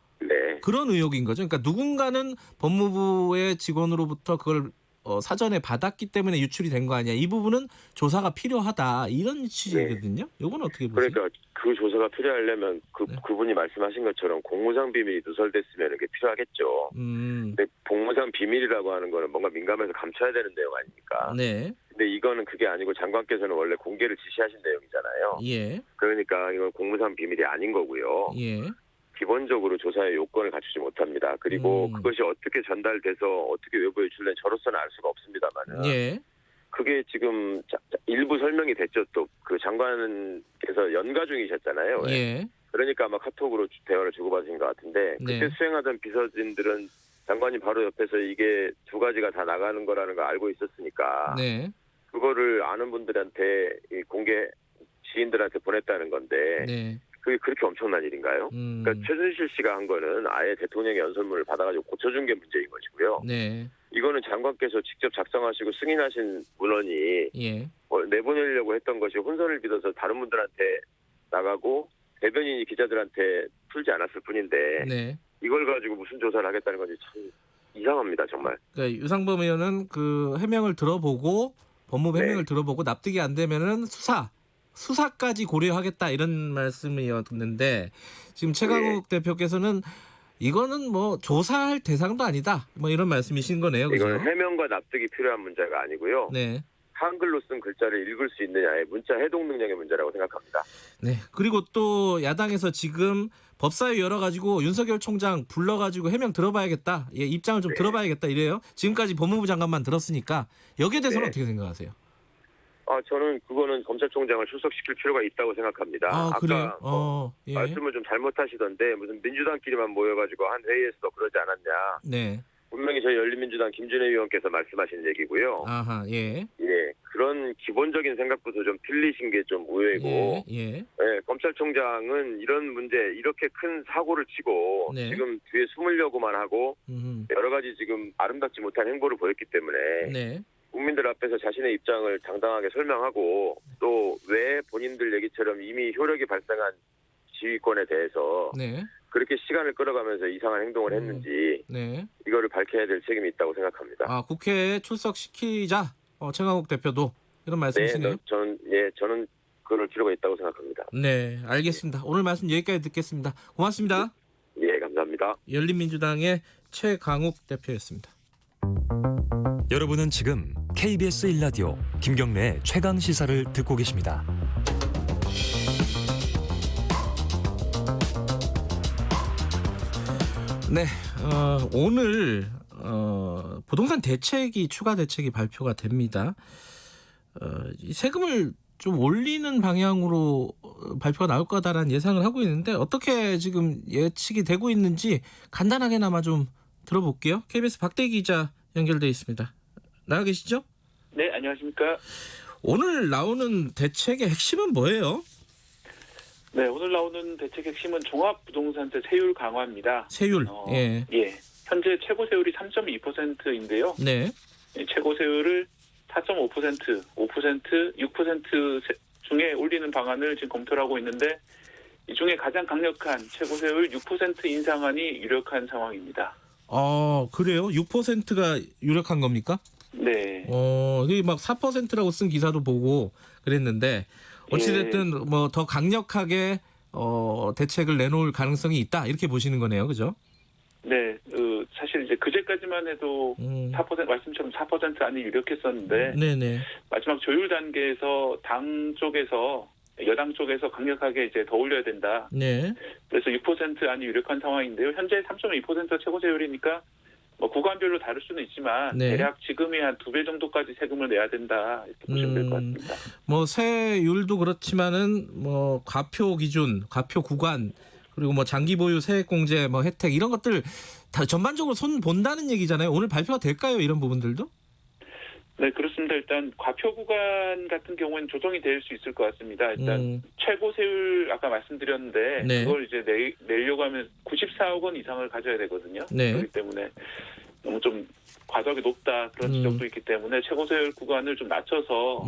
그런 의혹인 거죠. 그러니까 누군가는 법무부의 직원으로부터 그걸 사전에 받았기 때문에 유출이 된 거 아니야. 이 부분은 조사가 필요하다. 이런 취지거든요. 이건 어떻게 보세요? 그러니까 그 조사가 필요하려면 그분이 말씀하신 것처럼 공무상 비밀이 누설됐으면 이게 필요하겠죠. 근데 공무상 비밀이라고 하는 거는 뭔가 민감해서 감춰야 되는 내용 아닙니까? 네. 근데 이거는 그게 아니고 장관께서는 원래 공개를 지시하신 내용이잖아요. 예. 그러니까 이건 공무상 비밀이 아닌 거고요. 예. 기본적으로 조사의 요건을 갖추지 못합니다. 그리고 그것이 어떻게 전달돼서 어떻게 외부에 유출된 저로서는 알 수가 없습니다만은 예. 그게 지금 일부 설명이 됐죠. 또 그 장관께서 연가 중이셨잖아요. 예. 그러니까 아마 카톡으로 대화를 주고받으신 것 같은데 그때 수행하던 비서진들은 장관이 바로 옆에서 이게 두 가지가 다 나가는 거라는 걸 알고 있었으니까 그거를 아는 분들한테 공개 지인들한테 보냈다는 건데 그게 그렇게 엄청난 일인가요? 그러니까 최순실 씨가 한 거는 아예 대통령의 연설문을 받아가지고 고쳐준 게 문제인 것이고요. 이거는 장관께서 직접 작성하시고 승인하신 문헌이 내보내려고 했던 것이 혼선을 빚어서 다른 분들한테 나가고 대변인이 기자들한테 풀지 않았을 뿐인데 이걸 가지고 무슨 조사를 하겠다는 건지 참 이상합니다, 정말. 그러니까 유상범 의원은 그 해명을 들어보고 법무부 해명을 들어보고 납득이 안 되면은 수사까지 고려하겠다 이런 말씀이었는데 지금 최강욱 대표께서는 이거는 뭐 조사할 대상도 아니다 뭐 이런 말씀이신 거네요. 그죠? 이건 해명과 납득이 필요한 문제가 아니고요. 한글로 쓴 글자를 읽을 수 있느냐의 문자 해독 능력의 문제라고 생각합니다. 네. 그리고 또 야당에서 지금 법사위 열어가지고 윤석열 총장 불러가지고 해명 들어봐야겠다. 입장을 좀 들어봐야겠다 이래요. 지금까지 법무부 장관만 들었으니까 여기에 대해서는 어떻게 생각하세요? 저는 그거는 검찰총장을 출석시킬 필요가 있다고 생각합니다. 그래요? 아까 말씀을 좀 잘못하시던데 무슨 민주당끼리만 모여가지고 한 회의에서 그러지 않았냐. 분명히 저희 열린민주당 김준혜 의원께서 말씀하신 얘기고요. 그런 기본적인 생각부터 좀 틀리신 게 좀 의외고 검찰총장은 이런 문제 이렇게 큰 사고를 치고 지금 뒤에 숨으려고만 하고 여러 가지 지금 아름답지 못한 행보를 보였기 때문에 국민들 앞에서 자신의 입장을 당당하게 설명하고 또 왜 본인들 얘기처럼 이미 효력이 발생한 지휘권에 대해서 그렇게 시간을 끌어가면서 이상한 행동을 했는지 이거를 밝혀야 될 책임이 있다고 생각합니다. 국회에 출석시키자 최강욱 대표도 이런 말씀이시네요. 저는 그럴 필요가 있다고 생각합니다. 네, 알겠습니다. 오늘 말씀 여기까지 듣겠습니다. 고맙습니다. 감사합니다. 열린민주당의 최강욱 대표였습니다. 여러분은 지금 KBS 1라디오 김경래의 최강 시사를 듣고 계십니다. 네, 오늘 부동산 추가 대책이 발표가 됩니다. 이 세금을 좀 올리는 방향으로 발표가 나올 거다라는 예상을 하고 있는데 어떻게 지금 예측이 되고 있는지 간단하게나마 좀 들어볼게요. KBS 박대기 기자 연결돼 있습니다. 나와 계시죠? 네, 안녕하십니까? 오늘 나오는 대책의 핵심은 뭐예요? 네, 오늘 나오는 대책 핵심은 종합부동산세 세율 강화입니다. 세율, 현재 최고 세율이 3.2%인데요. 최고 세율을 4.5%, 5%, 6% 중에 올리는 방안을 지금 검토를 하고 있는데 이 중에 가장 강력한 최고 세율 6% 인상안이 유력한 상황입니다. 그래요? 6%가 유력한 겁니까? 네. 이게 막 4%라고 쓴 기사도 보고 그랬는데 어찌됐든 뭐 더 강력하게 대책을 내놓을 가능성이 있다 이렇게 보시는 거네요, 그죠? 네, 사실 이제 그제까지만 해도 4% 말씀처럼 4% 안이 유력했었는데 마지막 조율 단계에서 당 쪽에서 여당 쪽에서 강력하게 이제 더 올려야 된다. 그래서 6% 안이 유력한 상황인데요. 현재 3.2%가 최고 세율이니까 뭐 구간별로 다를 수는 있지만 네. 대략 지금이 한 2배 정도까지 세금을 내야 된다 이렇게 보시면 될 것 같습니다. 뭐 세율도 그렇지만은 뭐 과표 기준, 과표 구간 그리고 뭐 장기 보유 세액공제 뭐 혜택 이런 것들 다 전반적으로 손 본다는 얘기잖아요. 오늘 발표가 될까요? 이런 부분들도? 네, 그렇습니다. 일단 과표 구간 같은 경우에는 조정이 될 수 있을 것 같습니다. 일단 최고 세율 아까 말씀드렸는데 네. 그걸 이제 내려고 하면 94억 원 이상을 가져야 되거든요. 네. 그렇기 때문에 너무 좀 과도하게 높다 그런 지적도 있기 때문에 최고 세율 구간을 좀 낮춰서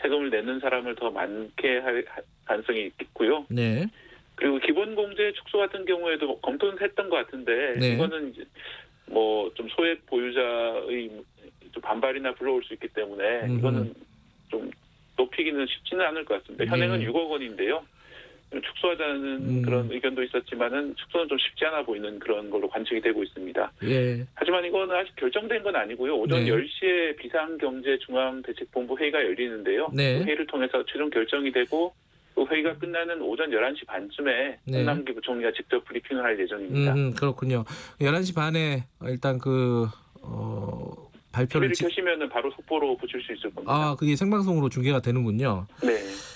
세금을 내는 사람을 더 많게 할 가능성이 있고요. 네. 그리고 기본공제 축소 같은 경우에도 검토는 했던 것 같은데 네. 이거는 이제 뭐 좀 소액 보유자의 좀 반발이나 불러올 수 있기 때문에 이거는 좀 높이기는 쉽지는 않을 것 같습니다. 현행은 6억 원인데요. 축소하자는 그런 의견도 있었지만은 축소는 좀 쉽지 않아 보이는 그런 걸로 관측이 되고 있습니다. 예. 하지만 이거는 아직 결정된 건 아니고요. 오전 네. 10시에 비상경제중앙대책본부 회의가 열리는데요. 네. 그 회의를 통해서 최종 결정이 되고 그 회의가 끝나는 오전 11시 반쯤에 네. 홍남기 부총리가 직접 브리핑을 할 예정입니다. 그렇군요. 11시 반에 일단 발표를 TV를 켜시면은 바로 속보로 보실 수 있을 겁니다. 아, 그게 생방송으로 중계가 되는군요. 네.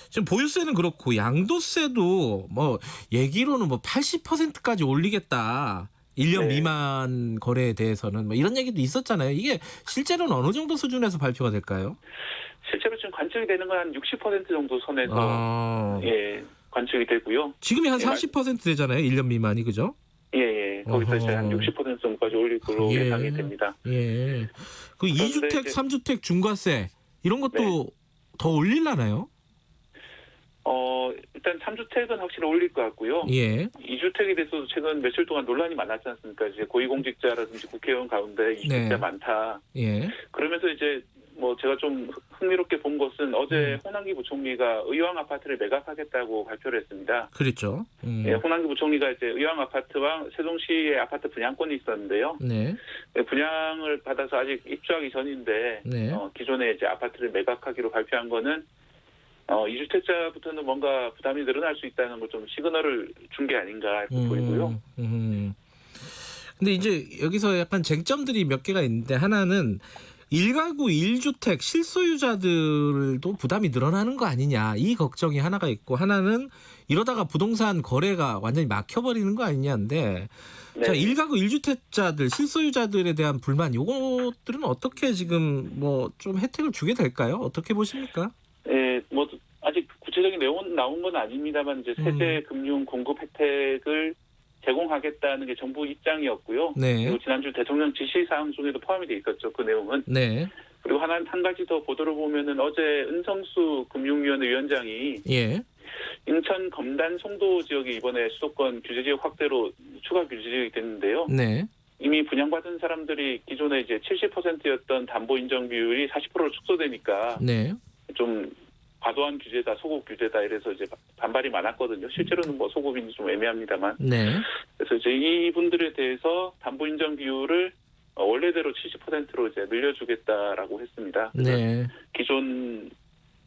지금 보유세는 그렇고 양도세도 뭐 얘기로는 뭐 80%까지 올리겠다. 1년 네. 미만 거래에 대해서는 뭐 이런 얘기도 있었잖아요. 이게 실제로는 어느 정도 수준에서 발표가 될까요? 실제로 지금 관측이 되는 건 한 60% 정도 선에서 예, 관측이 되고요. 지금이 한 40% 되잖아요. 1년 미만이 그죠? 예. 거기서 이제 한 60% 정도까지 올릴 걸로 예상이 됩니다. 예. 그 2주택, 3주택 중과세 이런 것도 네. 더 올릴라나요? 일단 3주택은 확실히 올릴 것 같고요. 예. 2주택에 대해서도 최근 며칠 동안 논란이 많았지 않습니까? 이제 고위공직자라든지 국회의원 가운데 2주택자 네. 많다. 예. 그러면서 이제 뭐 제가 좀 흥미롭게 본 것은 어제 홍남기 부총리가 의왕 아파트를 매각하겠다고 발표를 했습니다. 그렇죠. 예, 홍남기 부총리가 이제 의왕 아파트와 세종시의 아파트 분양권이 있었는데요. 네. 분양을 받아서 아직 입주하기 전인데 네. 기존에 이제 아파트를 매각하기로 발표한 거는 2주택자부터는 뭔가 부담이 늘어날 수 있다는 걸 좀 시그널을 준 게 아닌가 이렇게 보이고요. 근데 이제 여기서 약간 쟁점들이 몇 개가 있는데 하나는 1가구 1주택 실소유자들도 부담이 늘어나는 거 아니냐 이 걱정이 하나가 있고 하나는 이러다가 부동산 거래가 완전히 막혀버리는 거 아니냐인데 네. 자 1가구 1주택자들 실소유자들에 대한 불만 요것들은 어떻게 지금 뭐 좀 혜택을 주게 될까요? 어떻게 보십니까? 예, 뭐 아직 구체적인 내용은 나온 건 아닙니다만 이제 세제 금융 공급 혜택을 제공하겠다는 게 정부 입장이었고요. 네. 그리고 지난주 대통령 지시 사항 중에도 포함이 돼 있었죠. 그 내용은. 네. 그리고 한 가지 더 보도를 보면은 어제 은성수 금융위원회 위원장이 예. 인천 검단 송도 지역이 이번에 수도권 규제 지역 확대로 추가 규제 지역이 됐는데요. 네. 이미 분양받은 사람들이 기존에 이제 70%였던 담보 인정 비율이 40%로 축소되니까 네. 좀 과도한 규제다, 소급 규제다 이래서 이제 반발이 많았거든요. 실제로는 뭐 소급인지 좀 애매합니다만. 네. 그래서 이제 이분들에 대해서 담보 인정 비율을 원래대로 70%로 이제 늘려주겠다라고 했습니다. 네. 기존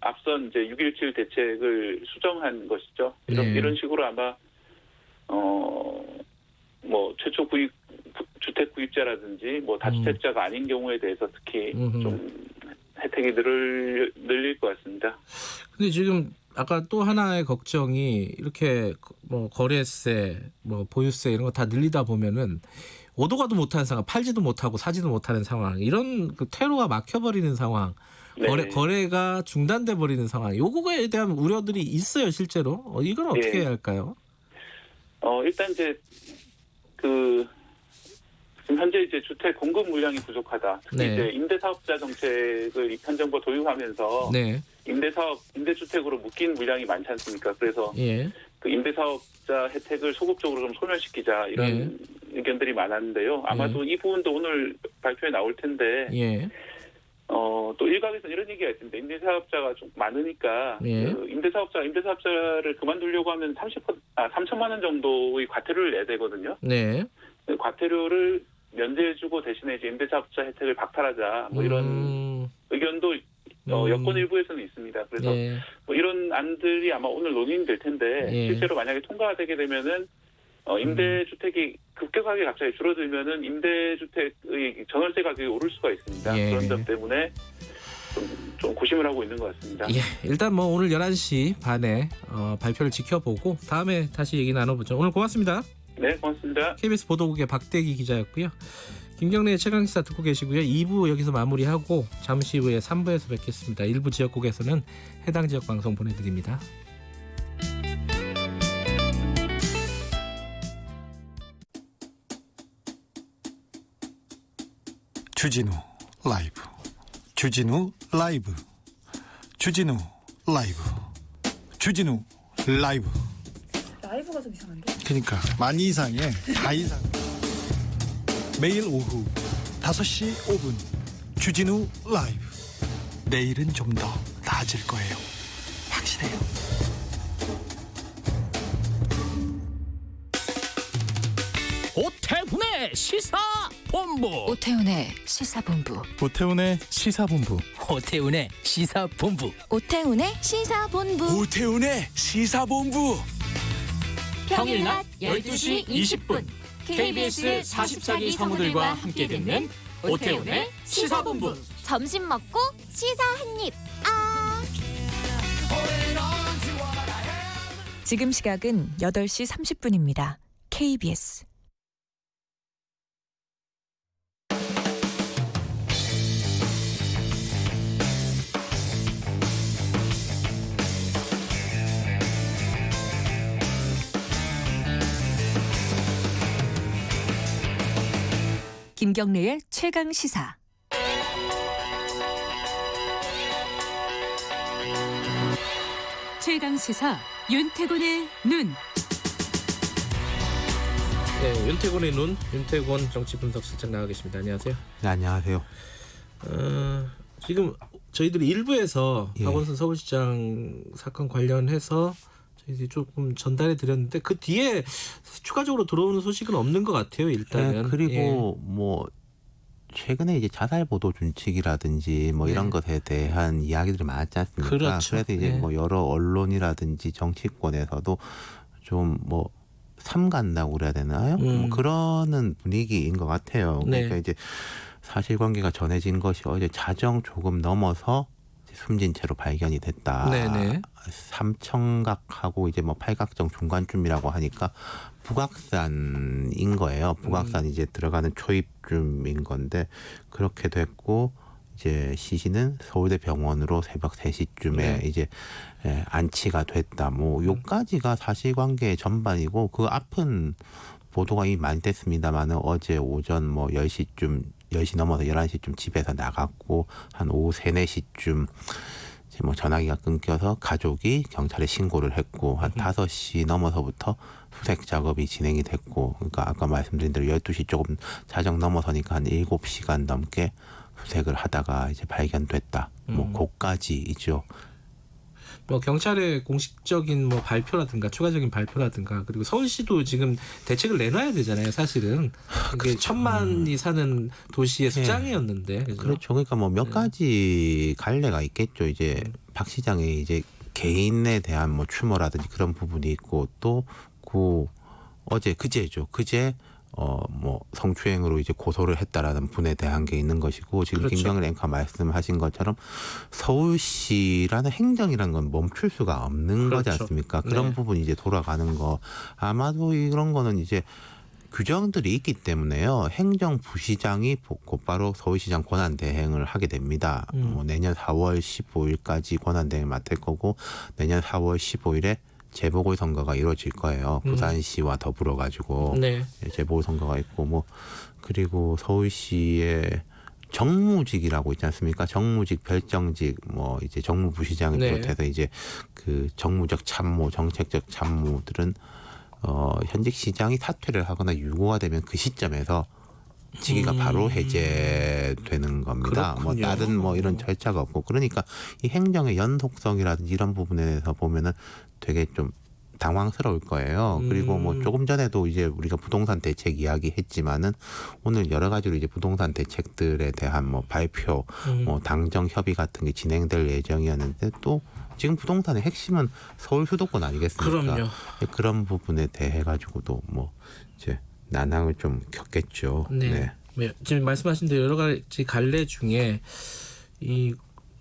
앞선 이제 6.17 대책을 수정한 것이죠. 이런 식으로 아마 뭐 최초 구입 주택 구입자라든지 뭐 다주택자가 아닌 경우에 대해서 특히 좀 혜택이 늘릴 것 같습니다. 근데 지금 아까 또 하나의 걱정이 이렇게 뭐 거래세, 뭐 보유세 이런 거 다 늘리다 보면은 오도 가도 못하는 상황, 팔지도 못하고 사지도 못하는 상황, 이런 그 퇴로가 막혀버리는 상황, 네. 거래가 중단돼 버리는 상황, 요거에 대한 우려들이 있어요 실제로. 이건 어떻게 해야 할까요? 일단 이제 지금 현재 이제 주택 공급 물량이 부족하다. 특히 네. 이제 임대사업자 정책을 현 정부가 도입하면서 네. 임대주택으로 묶인 물량이 많지 않습니까? 그래서 예. 그 임대사업자 혜택을 소급적으로 좀 소멸시키자 이런 의견들이 많았는데요. 아마도 이 부분도 오늘 발표에 나올 텐데. 예. 또 일각에서는 이런 얘기가 있습니다. 임대사업자가 좀 많으니까 그 임대사업자를 그만두려고 하면 3천만 원 정도의 과태료를 내야 되거든요. 네. 그 과태료를 면제해주고 대신에 이제 임대사업자 혜택을 박탈하자 뭐 이런 의견도 여권 일부에서는 있습니다. 그래서 뭐 이런 안들이 아마 오늘 논의될 텐데 실제로 만약에 통과되게 되면은 임대주택이 급격하게 갑자기 줄어들면은 임대주택의 전월세 가격이 오를 수가 있습니다. 예. 그런 점 때문에 좀 고심을 하고 있는 것 같습니다. 예, 일단 뭐 오늘 11시 반에 발표를 지켜보고 다음에 다시 얘기 나눠보죠. 오늘 고맙습니다. 네, 고맙습니다. KBS 보도국의 박대기 기자였고요. 김경래의 최강시사 듣고 계시고요. 2부 여기서 마무리하고 잠시 후에 3부에서 뵙겠습니다. 일부 지역국에서는 해당 지역 방송 보내드립니다. 주진우 라이브, 주진우 라이브, 주진우 라이브, 주진우 라이브. 라이브가 좀 이상한데? 그러니까 많이 이상해. 다 이상. 매일 오후 5시 5분 주진우 라이브. 내일은 좀 더 나아질 거예요. 확실해요. 오태훈의 시사본부. 오태훈의 시사본부. 오태훈의 시사본부. 오태훈의 시사본부. 오태훈의 시사본부. 오태훈의 시사본부. 평일 낮 12시 20분 KBS 44기 성우들과 함께 듣는 오태훈의 시사본부. 점심 먹고 시사 한입. 지금 시각은 8시 30분입니다. KBS 김경래의 최강 시사. 최강 시사 윤태곤의 눈. 네, 윤태곤의 눈, 윤태곤 정치분석실장 나와 계십니다. 안녕하세요. 네, 안녕하세요. 지금 저희들이 일부에서 예. 박원순 서울시장 사건 관련해서 저희들이 조금 전달해 드렸는데 그 뒤에 추가적으로 들어오는 소식은 없는 것 같아요. 일단은. 네, 그리고 뭐 최근에 이제 자살 보도 준칙이라든지 뭐 이런 것에 대한 이야기들이 많았지 않습니까? 그렇죠. 그래서 이제 네. 뭐 여러 언론이라든지 정치권에서도 좀 뭐 삼간다고 그래야 되나요? 뭐 그러는 분위기인 것 같아요. 그러니까 네. 이제 사실관계가 전해진 것이 어제 자정 조금 넘어서 숨진 채로 발견이 됐다. 네네. 삼청각하고 이제 뭐 팔각정 중간쯤이라고 하니까 북악산인 거예요. 북악산 이제 들어가는 초입쯤인 건데 그렇게 됐고 이제 시신은 서울대 병원으로 새벽 3시쯤에 네. 이제 안치가 됐다. 뭐 요까지가 사실관계의 전반이고 그 앞은 보도가 이미 많이 됐습니다만은 어제 오전 뭐 10시 넘어서 11시쯤 집에서 나갔고 한 오후 3, 4시쯤 이제 뭐 전화기가 끊겨서 가족이 경찰에 신고를 했고 한 5시 넘어서부터 수색 작업이 진행이 됐고 그러니까 아까 말씀드린 대로 12시 조금 자정 넘어서니까 한 7시간 넘게 수색을 하다가 이제 발견됐다. 뭐 그까지이죠. 뭐 경찰의 공식적인 뭐 발표라든가 추가적인 발표라든가 그리고 서울시도 지금 대책을 내놔야 되잖아요. 사실은 이게 1,000만이 사는 도시의 수장이었는데 그죠? 그렇죠. 그러니까 뭐 몇 가지 갈래가 있겠죠. 이제 박 시장의 이제 개인에 대한 뭐 추모라든지 그런 부분이 있고 또 그 어제 그제죠. 그제 뭐 성추행으로 이제 고소를 했다라는 분에 대한 게 있는 것이고 지금 그렇죠. 김경래 앵커 말씀하신 것처럼 서울시라는 행정이라는 건 멈출 수가 없는 그렇죠. 거지 않습니까? 그런 네. 부분이 이제 돌아가는 거 아마도 이런 거는 이제 규정들이 있기 때문에요. 행정부시장이 곧바로 서울시장 권한대행을 하게 됩니다. 뭐 내년 4월 15일까지 권한대행을 맡을 거고 내년 4월 15일에 재보궐선거가 이루어질 거예요. 부산시와 더불어 가지고 네. 재보궐선거가 있고 뭐 그리고 서울시의 정무직이라고 있지 않습니까? 정무직, 별정직, 뭐 이제 정무부시장을 네. 비롯해서 이제 그 정무적 참모, 정책적 참모들은 현직 시장이 사퇴를 하거나 유고가 되면 그 시점에서 직위가 바로 해제되는 겁니다. 그렇군요. 뭐 다른 뭐 이런 절차가 없고 그러니까 이 행정의 연속성이라든지 이런 부분에 대해서 보면은 되게 좀 당황스러울 거예요. 그리고 뭐 조금 전에도 이제 우리가 부동산 대책 이야기했지만은 오늘 여러 가지로 이제 부동산 대책들에 대한 뭐 발표, 뭐 당정 협의 같은 게 진행될 예정이었는데 또 지금 부동산의 핵심은 서울 수도권 아니겠습니까? 그럼요. 그런 부분에 대해 가지고도 뭐 이제 난항을 좀 겪겠죠. 네. 네. 지금 말씀하신 대로 여러 가지 갈래 중에 이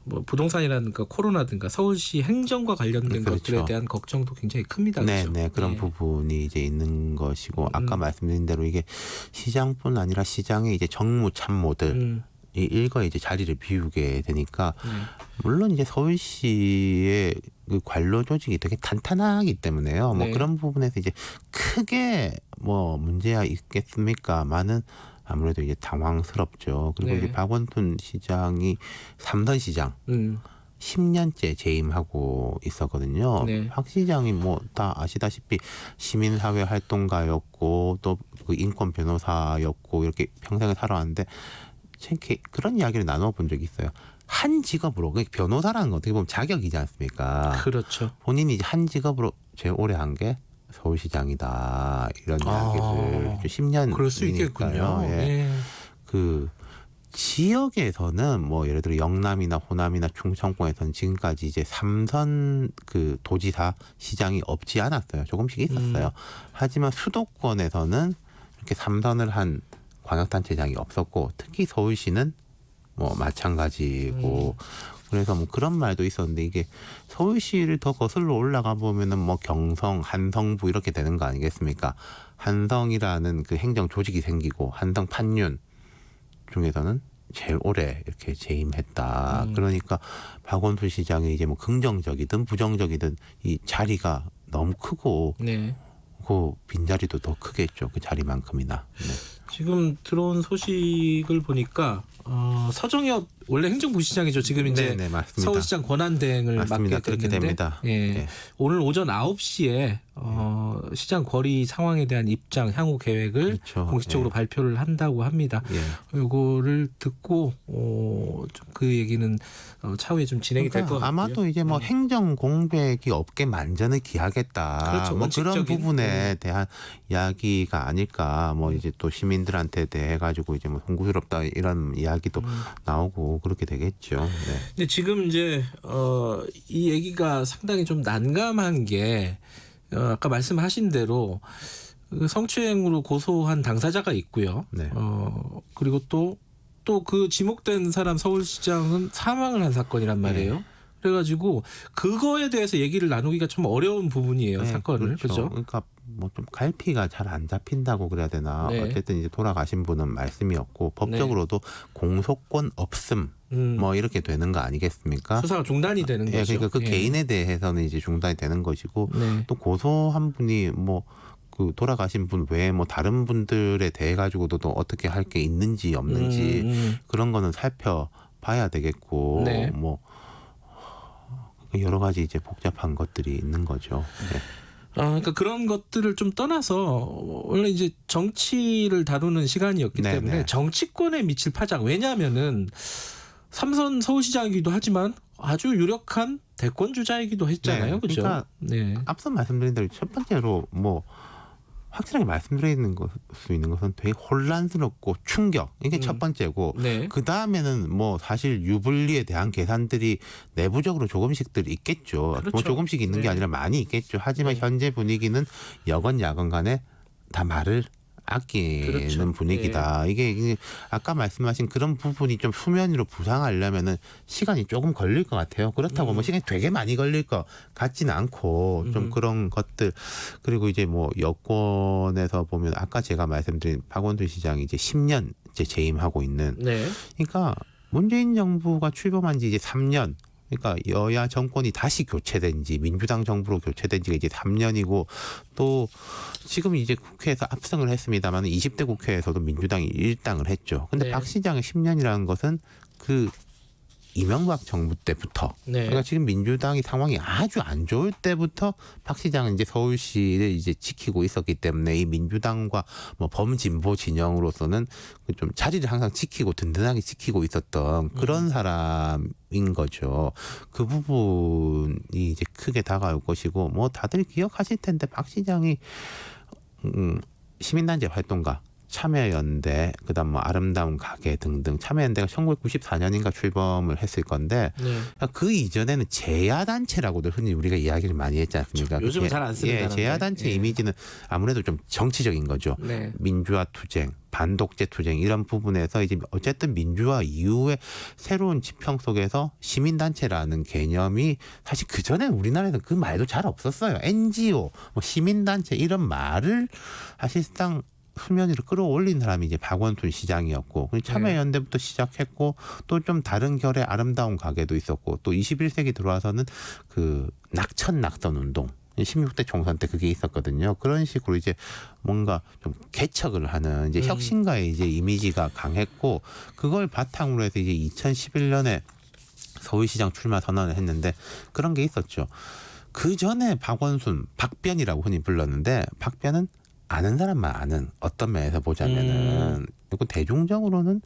뭐 부동산이라든가 코로나든가 서울시 행정과 관련된 것들에 대한 걱정도 굉장히 큽니다. 그렇죠? 네, 그런 부분이 이제 있는 것이고 아까 말씀드린 대로 이게 시장뿐 아니라 시장의 이제 정무 참모들 이 일거에 이제 자리를 비우게 되니까 물론 이제 서울시의 그 관료 조직이 되게 탄탄하기 때문에요. 뭐 그런 부분에서 이제 크게 뭐 문제가 있겠습니까만은 아무래도 이제 당황스럽죠. 그리고 이제 박원순 시장이 3선 시장 10년째 재임하고 있었거든요. 박 시장이 뭐 다 아시다시피 시민사회 활동가였고 또 그 인권 변호사였고 이렇게 평생을 살아왔는데 그런 이야기를 나눠본 적이 있어요. 한 직업으로 변호사라는 건 어떻게 보면 자격이지 않습니까? 그렇죠. 본인이 이제 한 직업으로 제일 오래 한 게 서울시장이다 이런 이야기를 10년 그럴 수 있겠군요. 예. 그 지역에서는 뭐 예를 들어 영남이나 호남이나 충청권에서는 지금까지 이제 3선 그 도지사 시장이 없지 않았어요. 조금씩 있었어요. 하지만 수도권에서는 이렇게 3선을 한 광역단체장이 없었고 특히 서울시는 뭐 마찬가지고 그래서 뭐 그런 말도 있었는데 이게 서울시를 더 거슬러 올라가 보면은 뭐 경성, 한성부 이렇게 되는 거 아니겠습니까? 한성이라는 그 행정 조직이 생기고 한성 판윤 중에서는 제일 오래 이렇게 재임했다. 그러니까 박원순 시장이 이제 뭐 긍정적이든 부정적이든 이 자리가 너무 크고 그 빈자리도 더 크겠죠. 그 자리만큼이나. 지금 들어온 소식을 보니까 서정엽 원래 행정부시장이죠. 지금 이제 서울시장 권한대행을 맡게 그렇게 됐는데 됩니다. 오늘 오전 9시에 시장 거리 상황에 대한 입장 향후 계획을 공식적으로 발표를 한다고 합니다. 이거를 듣고 그 얘기는 차후에 좀 진행이 될 것 같고요. 아마도 이제 뭐 행정 공백이 없게 만전을 기하겠다. 그렇죠. 뭐 그런 부분에 대한 이야기가 아닐까. 뭐 이제 또 시민들한테 대해 가지고 이제 뭐 송구스럽다 이런 이야기도 나오고 그렇게 되겠죠. 근데 지금 이제 이 얘기가 상당히 좀 난감한 게 아까 말씀하신 대로 성추행으로 고소한 당사자가 있고요. 그리고 또 그 지목된 사람 서울시장은 사망을 한 사건이란 말이에요. 그래가지고 그거에 대해서 얘기를 나누기가 좀 어려운 부분이에요. 사건을. 그렇죠. 그러니까 뭐 좀 갈피가 잘 안 잡힌다고 그래야 되나. 어쨌든 이제 돌아가신 분은 말씀이었고 법적으로도 공소권 없음 뭐 이렇게 되는 거 아니겠습니까? 수사가 중단이 되는 거죠. 그러니까 그 개인에 대해서는 이제 중단이 되는 것이고 또 고소한 분이 뭐 그 돌아가신 분 외에 뭐 다른 분들에 대해 가지고도 또 어떻게 할 게 있는지 없는지 그런 거는 살펴봐야 되겠고 뭐 여러 가지 이제 복잡한 것들이 있는 거죠. 그러니까 그런 것들을 좀 떠나서 원래 이제 정치를 다루는 시간이었기 때문에 정치권에 미칠 파장. 왜냐하면은 3선 서울시장이기도 하지만 아주 유력한 대권 주자이기도 했잖아요. 그렇죠? 그러니까 앞서 말씀드린 대로 첫 번째로 뭐 확실하게 말씀드리는 수 있는 것은 되게 혼란스럽고 충격. 이게 첫 번째고 그 다음에는 뭐 사실 유불리에 대한 계산들이 내부적으로 조금씩들 있겠죠. 그렇죠. 뭐 조금씩 있는 게 아니라 많이 있겠죠. 하지만 현재 분위기는 여건 야건 간에 다 말을 아끼는 분위기다. 이게 아까 말씀하신 그런 부분이 좀 수면 위로 부상하려면은 시간이 조금 걸릴 것 같아요. 그렇다고 뭐 시간이 되게 많이 걸릴 것 같지는 않고 좀 그런 것들. 그리고 이제 뭐 여권에서 보면 아까 제가 말씀드린 박원순 시장이 이제 10년째 재임하고 있는. 그러니까 문재인 정부가 출범한 지 이제 3년. 그러니까 여야 정권이 다시 교체된 지 민주당 정부로 교체된 지가 이제 3년이고 또 지금 이제 국회에서 압승을 했습니다만 20대 국회에서도 민주당이 일당을 했죠. 근데 박 시장의 10년이라는 것은 그 이명박 정부 때부터 그러니까 지금 민주당이 상황이 아주 안 좋을 때부터 박 시장은 이제 서울시를 이제 지키고 있었기 때문에 이 민주당과 뭐 범진보 진영으로서는 좀 자리를 항상 지키고 든든하게 지키고 있었던 그런 사람인 거죠. 그 부분이 이제 크게 다가올 것이고 뭐 다들 기억하실 텐데 박 시장이 시민단체 활동가 참여연대 그다음 뭐 아름다운 가게 등등 참여연대가 1994년인가 출범을 했을 건데 그 이전에는 제야단체라고들 흔히 우리가 이야기를 많이 했지 않습니까? 요즘은 잘 안 쓰는 단어인데. 제야단체 이미지는 아무래도 좀 정치적인 거죠. 민주화 투쟁, 반독재 투쟁 이런 부분에서 이제 어쨌든 민주화 이후에 새로운 지평 속에서 시민단체라는 개념이 사실 그 전에 우리나라에는 그 말도 잘 없었어요. NGO, 뭐 시민단체 이런 말을 사실상 수면 위로 끌어올린 사람이 이제 박원순 시장이었고 참여연대부터 시작했고 또 좀 다른 결의 아름다운 가게도 있었고 또 21세기 들어와서는 그 낙천 운동 16대 총선 때 그게 있었거든요. 그런 식으로 이제 뭔가 좀 개척을 하는 이제 혁신가의 이제 이미지가 강했고 그걸 바탕으로 해서 이제 2011년에 서울시장 출마 선언을 했는데 그런 게 있었죠. 그 전에 박원순, 박변이라고 흔히 불렀는데 박변은 아는 사람만 아는 어떤 면에서 보자면은 그리고 대중적으로는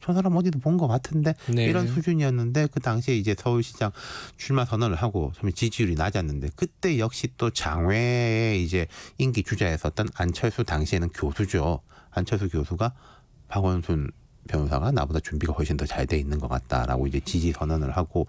저 사람 어디도 본 것 같은데 이런 수준이었는데 그 당시에 이제 서울시장 출마 선언을 하고 좀 지지율이 낮았는데 그때 역시 또 장외에 이제 인기 주자였었던 안철수 당시에는 교수죠. 안철수 교수가 박원순 변호사가 나보다 준비가 훨씬 더 잘 돼 있는 것 같다라고 이제 지지 선언을 하고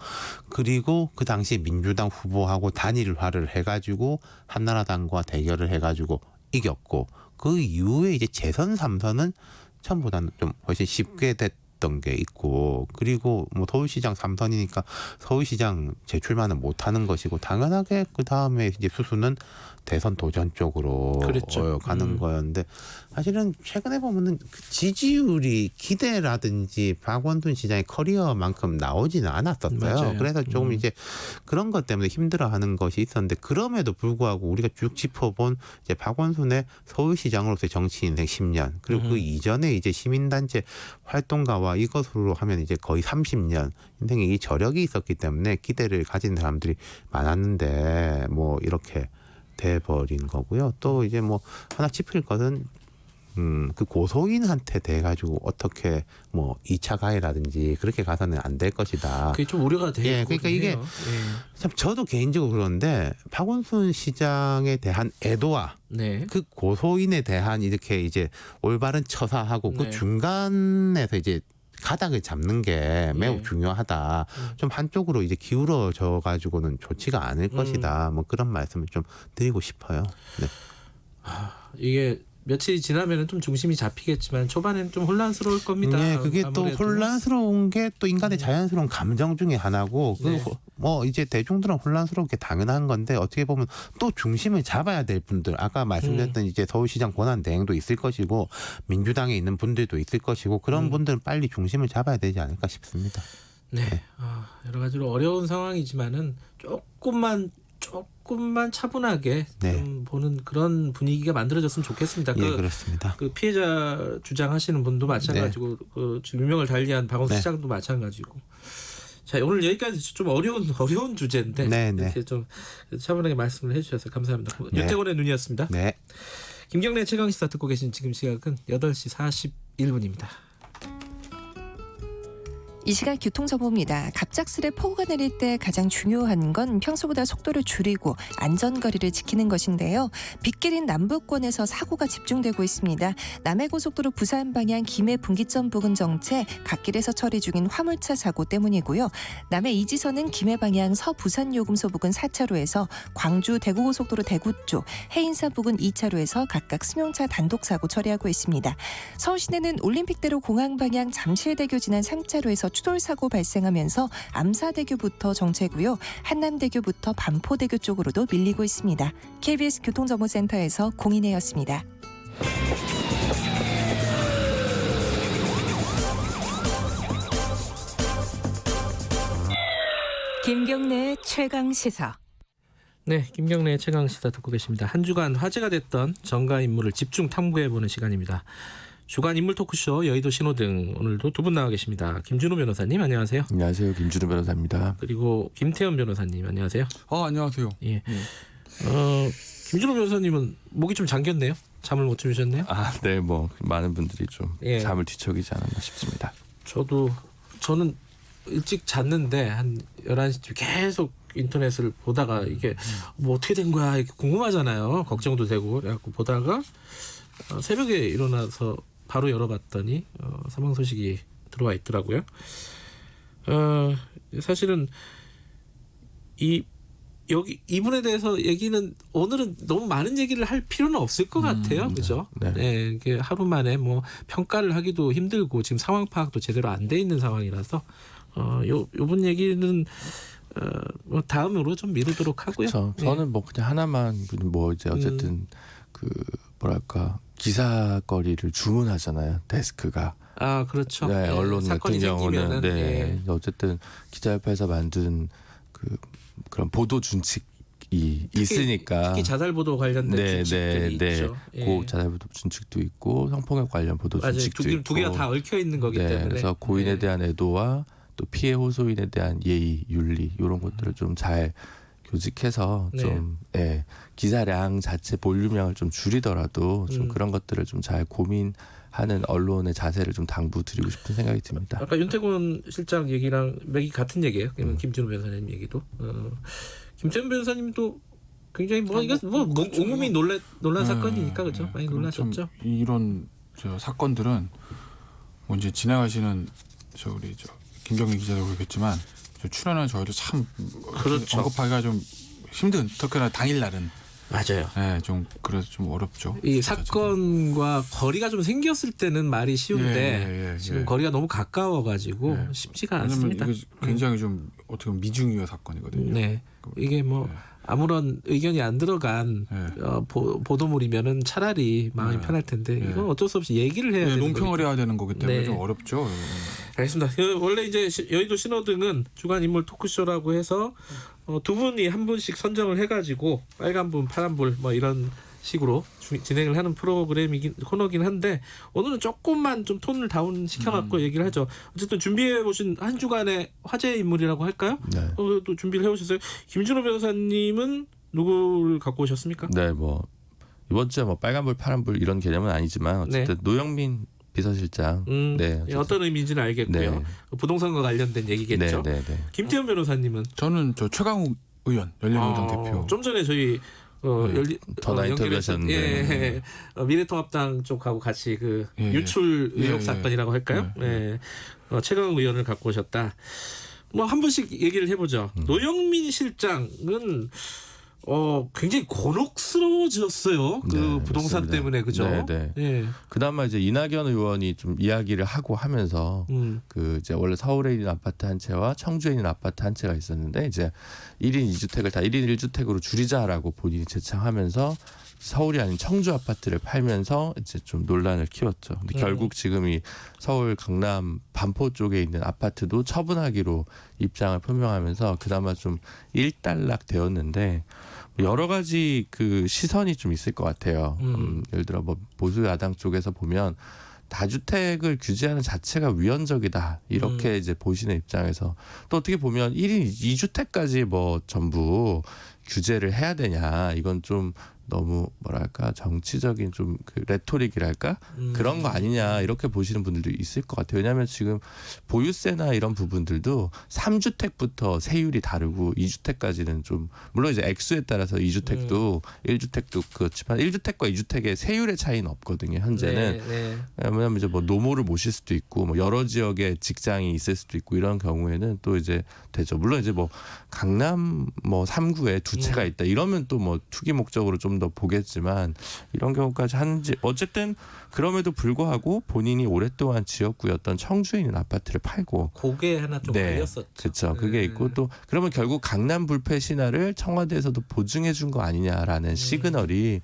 그리고 그 당시 민주당 후보하고 단일화를 해가지고 한나라당과 대결을 해가지고 이겼고 그 이후에 이제 재선 3선은 처음보다는 좀 훨씬 쉽게 됐던 게 있고 그리고 뭐 서울시장 3선이니까 서울시장 재출마는 못하는 것이고 당연하게 그 다음에 이제 수수는 대선 도전 쪽으로 가는 거였는데 사실은 최근에 보면은 그 지지율이 기대라든지 박원순 시장의 커리어만큼 나오지는 않았었어요. 맞아요. 그래서 조금 이제 그런 것 때문에 힘들어하는 것이 있었는데 그럼에도 불구하고 우리가 쭉 짚어본 이제 박원순의 서울시장으로서의 정치 인생 10년 그리고 그 이전에 이제 시민단체 활동가와 이것으로 하면 이제 거의 30년 인생에 이 저력이 있었기 때문에 기대를 가진 사람들이 많았는데 뭐 이렇게 돼버린 거고요. 또 이제 뭐 하나 짚을 것은 그 고소인한테 돼 가지고 어떻게 뭐 2차 가해라든지 그렇게 가서는 안 될 것이다. 그게 좀 우려가 되고 그러니까 이게 참 저도 개인적으로 그런데 박원순 시장에 대한 애도와 그 고소인에 대한 이렇게 이제 올바른 처사하고 그 중간에서 이제 가닥을 잡는 게 매우 중요하다. 좀 한쪽으로 이제 기울어져 가지고는 좋지가 않을 것이다. 뭐 그런 말씀을 좀 드리고 싶어요. 네. 이게 며칠이 지나면은 좀 중심이 잡히겠지만 초반에는 좀 혼란스러울 겁니다. 네, 그게 아무래도. 또 혼란스러운 게 또 인간의 자연스러운 감정 중에 하나고 뭐 이제 대중들은 혼란스러운 게 당연한 건데 어떻게 보면 또 중심을 잡아야 될 분들 아까 말씀드렸던 이제 서울시장 권한 대행도 있을 것이고 민주당에 있는 분들도 있을 것이고 그런 분들은 빨리 중심을 잡아야 되지 않을까 싶습니다. 네, 여러 가지로 어려운 상황이지만은 조금만 차분하게 좀 보는 그런 분위기가 만들어졌으면 좋겠습니다. 그렇습니다. 그 피해자 주장하시는 분도 마찬가지고 그 유명을 달리한 박원순 시장도 마찬가지고. 자, 오늘 여기까지 좀 어려운 주제인데 이렇게 좀 차분하게 말씀을 해주셔서 감사합니다. 윤태곤의 눈이었습니다. 김경래 최강시사 듣고 계신 지금 시각은 8시 41분입니다. 이 시각 교통정보입니다. 갑작스레 폭우가 내릴 때 가장 중요한 건 평소보다 속도를 줄이고 안전거리를 지키는 것인데요. 빗길인 남부권에서 사고가 집중되고 있습니다. 남해고속도로 부산 방향 김해 분기점 부근 정체 갓길에서 처리 중인 화물차 사고 때문이고요. 남해 이지선은 김해 방향 서부산 요금소 부근 4차로에서 광주 대구고속도로 대구 쪽 해인사 부근 2차로에서 각각 승용차 단독 사고 처리하고 있습니다. 서울시내는 올림픽대로 공항 방향 잠실대교 지난 3차로에서 추돌 사고 발생하면서 암사대교부터 정체고요. 한남대교부터 반포대교 쪽으로도 밀리고 있습니다. KBS 교통정보센터에서 공인혜였습니다. 김경래의 최강시사. 네, 김경래의 최강시사 듣고 계십니다. 한 주간 화제가 됐던 정가 인물을 집중 탐구해보는 시간입니다. 주간 인물 토크쇼 여의도 신호등 오늘도 두 분 나와 계십니다. 김준우 변호사님 안녕하세요. 안녕하세요. 김준우 변호사입니다. 그리고 김태현 변호사님 안녕하세요. 안녕하세요. 예. 김준우 변호사님은 목이 좀 잠겼네요. 잠을 못 주무셨네요. 네, 뭐 많은 분들이 좀 잠을 뒤척이지 않았나 싶습니다. 저는 일찍 잤는데 한 11시쯤 계속 인터넷을 보다가 이게 뭐 어떻게 된 거야 이렇게 궁금하잖아요. 걱정도 되고 그래갖고 보다가 새벽에 일어나서 바로 열어봤더니 사망 소식이 들어와 있더라고요. 사실은 이분에 대해서 얘기는 오늘은 너무 많은 얘기를 할 필요는 없을 것 같아요. 그죠? 네. 이게 하루 만에 뭐 평가를 하기도 힘들고 지금 상황 파악도 제대로 안 돼 있는 상황이라서 요번 얘기는 뭐 다음으로 좀 미루도록 하고요. 그렇죠. 저는 뭐 그냥 하나만 뭐 이제 어쨌든 그 뭐랄까 기사거리를 주문하잖아요. 데스크가. 아 그렇죠. 네, 언론 같은 경우는 네. 어쨌든 기자협회에서 만든 그런 보도 준칙이 있으니까 특히 자살 보도 관련된 준칙들이 있죠. 그 자살 보도 준칙도 있고 성폭력 관련 보도 준칙도 있고 두 개가 다 얽혀 있는 거기 때문에 그래서 고인에 대한 애도와 또 피해 호소인에 대한 예의, 윤리 이런 것들을 좀 잘 교직해서 좀 기사량 자체 볼륨량을 좀 줄이더라도 좀 그런 것들을 좀 잘 고민하는 언론의 자세를 좀 당부드리고 싶은 생각이 듭니다. 아까 윤태곤 실장 얘기랑 맥이 같은 얘기예요. 김진우 변호사님 얘기도. 김태훈 변호사님도 굉장히 온몸이 놀란 사건이니까 그렇죠. 많이 놀라셨죠. 이런 사건들은 뭐 이제 진행하시는 우리 김경민 기자도 그렇겠지만 출연한 저희도 참 그렇죠. 언급하기가 좀 힘든 특히나 당일날은 맞아요. 네, 좀 그래서 좀 어렵죠. 이 사건과 거리가 좀 생겼을 때는 말이 쉬운데 지금 거리가 너무 가까워가지고 쉽지가 않습니다. 이게 굉장히 좀 어떻게 보면 미중유의 사건이거든요. 네, 이게 뭐 아무런 의견이 안 들어간 보도물이면은 차라리 마음이 편할 텐데 이건 어쩔 수 없이 얘기를 해야 되는 논평을 해야 되는 거기 때문에 좀 어렵죠. 알겠습니다. 원래 이제 여의도 신호등은 주간 인물 토크쇼라고 해서 두 분이 한 분씩 선정을 해가지고 빨간불, 파란불 뭐 이런 식으로 진행을 하는 코너긴 한데 오늘은 조금만 좀 톤을 다운 시켜갖고 얘기를 하죠. 어쨌든 준비해 보신 한 주간의 화제 인물이라고 할까요? 네. 또 준비를 해오셨어요. 김준호 변호사님은 누구를 갖고 오셨습니까? 네, 뭐 이번 주에 뭐 빨간불, 파란불 이런 개념은 아니지만 어쨌든 노영민 비서실장. 네, 어떤 의미인지는 알겠고요. 부동산과 관련된 얘기겠죠. 김태훈 변호사님은 저는 최강욱 의원 열린우리당 대표. 좀 전에 저희 전화 인터뷰하셨는데 미래통합당 쪽하고 같이 유출 의혹 사건이라고 할까요? 최강욱 의원을 갖고 오셨다. 뭐 한 분씩 얘기를 해보죠. 노영민 실장은 굉장히 곤혹스러워졌어요. 부동산 맞습니다. 때문에 그죠? 그나마 이제 이낙연 의원이 좀 이야기를 하면서 이제 원래 서울에 있는 아파트 한 채와 청주에 있는 아파트 한 채가 있었는데 이제 1인 2주택을 다 1인 1주택으로 줄이자라고 본인이 제창하면서 서울이 아닌 청주 아파트를 팔면서 이제 좀 논란을 키웠죠. 근데 결국 지금 이 서울 강남 반포 쪽에 있는 아파트도 처분하기로 입장을 표명하면서 그나마 좀 일단락 되었는데 여러 가지 시선이 좀 있을 것 같아요. 예를 들어 뭐 보수 야당 쪽에서 보면 다주택을 규제하는 자체가 위헌적이다 이렇게 이제 보시는 입장에서 또 어떻게 보면 1인 2주택까지 뭐 전부 규제를 해야 되냐 이건 좀 너무 뭐랄까 정치적인 좀 레토릭이랄까 그런 거 아니냐 이렇게 보시는 분들도 있을 것 같아요. 왜냐하면 지금 보유세나 이런 부분들도 3주택부터 세율이 다르고 2주택까지는 좀 물론 이제 액수에 따라서 2주택도 1주택도 그렇지만 1주택과 2주택의 세율의 차이는 없거든요. 현재는 왜냐하면 이제 뭐 노모를 모실 수도 있고 뭐 여러 지역에 직장이 있을 수도 있고 이런 경우에는 또 이제 되죠. 물론 이제 뭐 강남 뭐 3구에 두 채가 있다 이러면 또 뭐 투기 목적으로 좀 더 보겠지만 이런 경우까지 하는지 어쨌든 그럼에도 불구하고 본인이 오랫동안 지역구였던 청주에 있는 아파트를 팔고 그게 하나 좀 걸렸었죠. 그렇죠. 그게 있고 또 그러면 결국 강남 불패 신화를 청와대에서도 보증해 준 거 아니냐라는 시그널이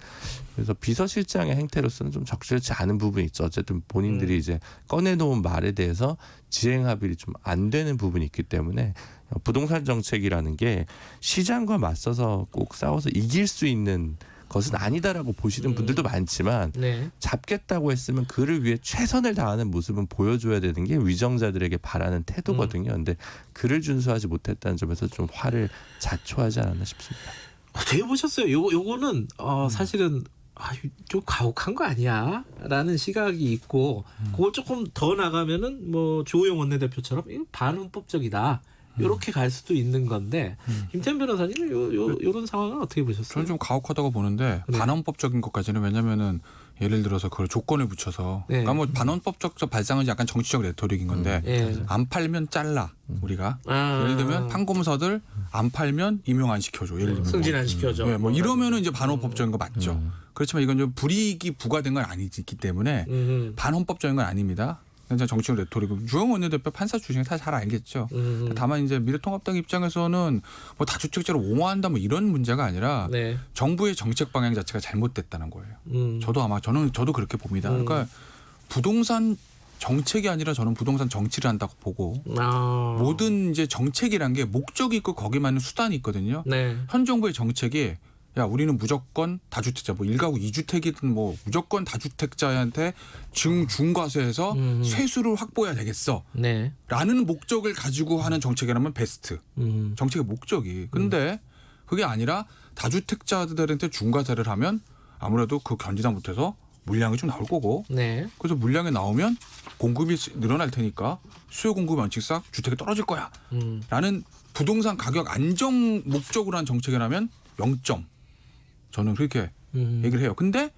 그래서 비서실장의 행태로서는 좀 적절치 않은 부분이 있죠. 어쨌든 본인들이 이제 꺼내놓은 말에 대해서 지행 합의를 좀 안 되는 부분이 있기 때문에 부동산 정책이라는 게 시장과 맞서서 꼭 싸워서 이길 수 있는 것은 아니다라고 보시는 분들도 많지만 잡겠다고 했으면 그를 위해 최선을 다하는 모습은 보여줘야 되는 게 위정자들에게 바라는 태도거든요. 근데 그를 준수하지 못했다는 점에서 좀 화를 자초하지 않았나 싶습니다. 어떻게 보셨어요? 요거는 사실은 좀 가혹한 거 아니야? 라는 시각이 있고 그걸 조금 더 나가면은 뭐 주호영 원내대표처럼 이거 반헌법적이다. 이렇게 갈 수도 있는 건데 김태현 변호사님 요런 상황은 어떻게 보셨어요? 저는 좀 가혹하다고 보는데 네. 반헌법적인 것까지는 왜냐면은 예를 들어서 그걸 조건에 붙여서 네. 그러니까 뭐 반헌법적 발상은 약간 정치적 레토릭인 건데 안 팔면 잘라 우리가 예를 들면 판검사들 안 팔면 임용 안 시켜줘 예를 들면 승진 안 시켜줘. 뭐 이러면은 이제 반헌법적인 거 맞죠. 그렇지만 이건 좀 불이익이 부과된 건 아니기 때문에 반헌법적인 건 아닙니다. 그냥 정치적 레토릭. 주영 원내대표 판사 출신이 다 잘 알겠죠. 다만 이제 미래통합당 입장에서는 뭐 다주택자를 옹호한다 뭐 이런 문제가 아니라 네. 정부의 정책 방향 자체가 잘못됐다는 거예요. 저도 그렇게 봅니다. 그러니까 부동산 정책이 아니라 저는 부동산 정치를 한다고 보고 모든 이제 정책이란 게 목적이 있고 거기에 맞는 수단이 있거든요. 네. 현 정부의 정책이 야 우리는 무조건 다주택자 뭐 1가구 2주택이든 뭐 무조건 다주택자한테 중과세에서 세수를 확보해야 되겠어. 네. 라는 목적을 가지고 하는 정책이라면 베스트. 정책의 목적이. 근데 그게 아니라 다주택자들한테 중과세를 하면 아무래도 그 견디다 못해서 물량이 좀 나올 거고. 네. 그래서 물량이 나오면 공급이 늘어날 테니까 수요 공급 원칙상 주택이 떨어질 거야. 라는 부동산 가격 안정 목적으로 한 정책이라면 0점. 저는 그렇게 얘기를 해요. 근데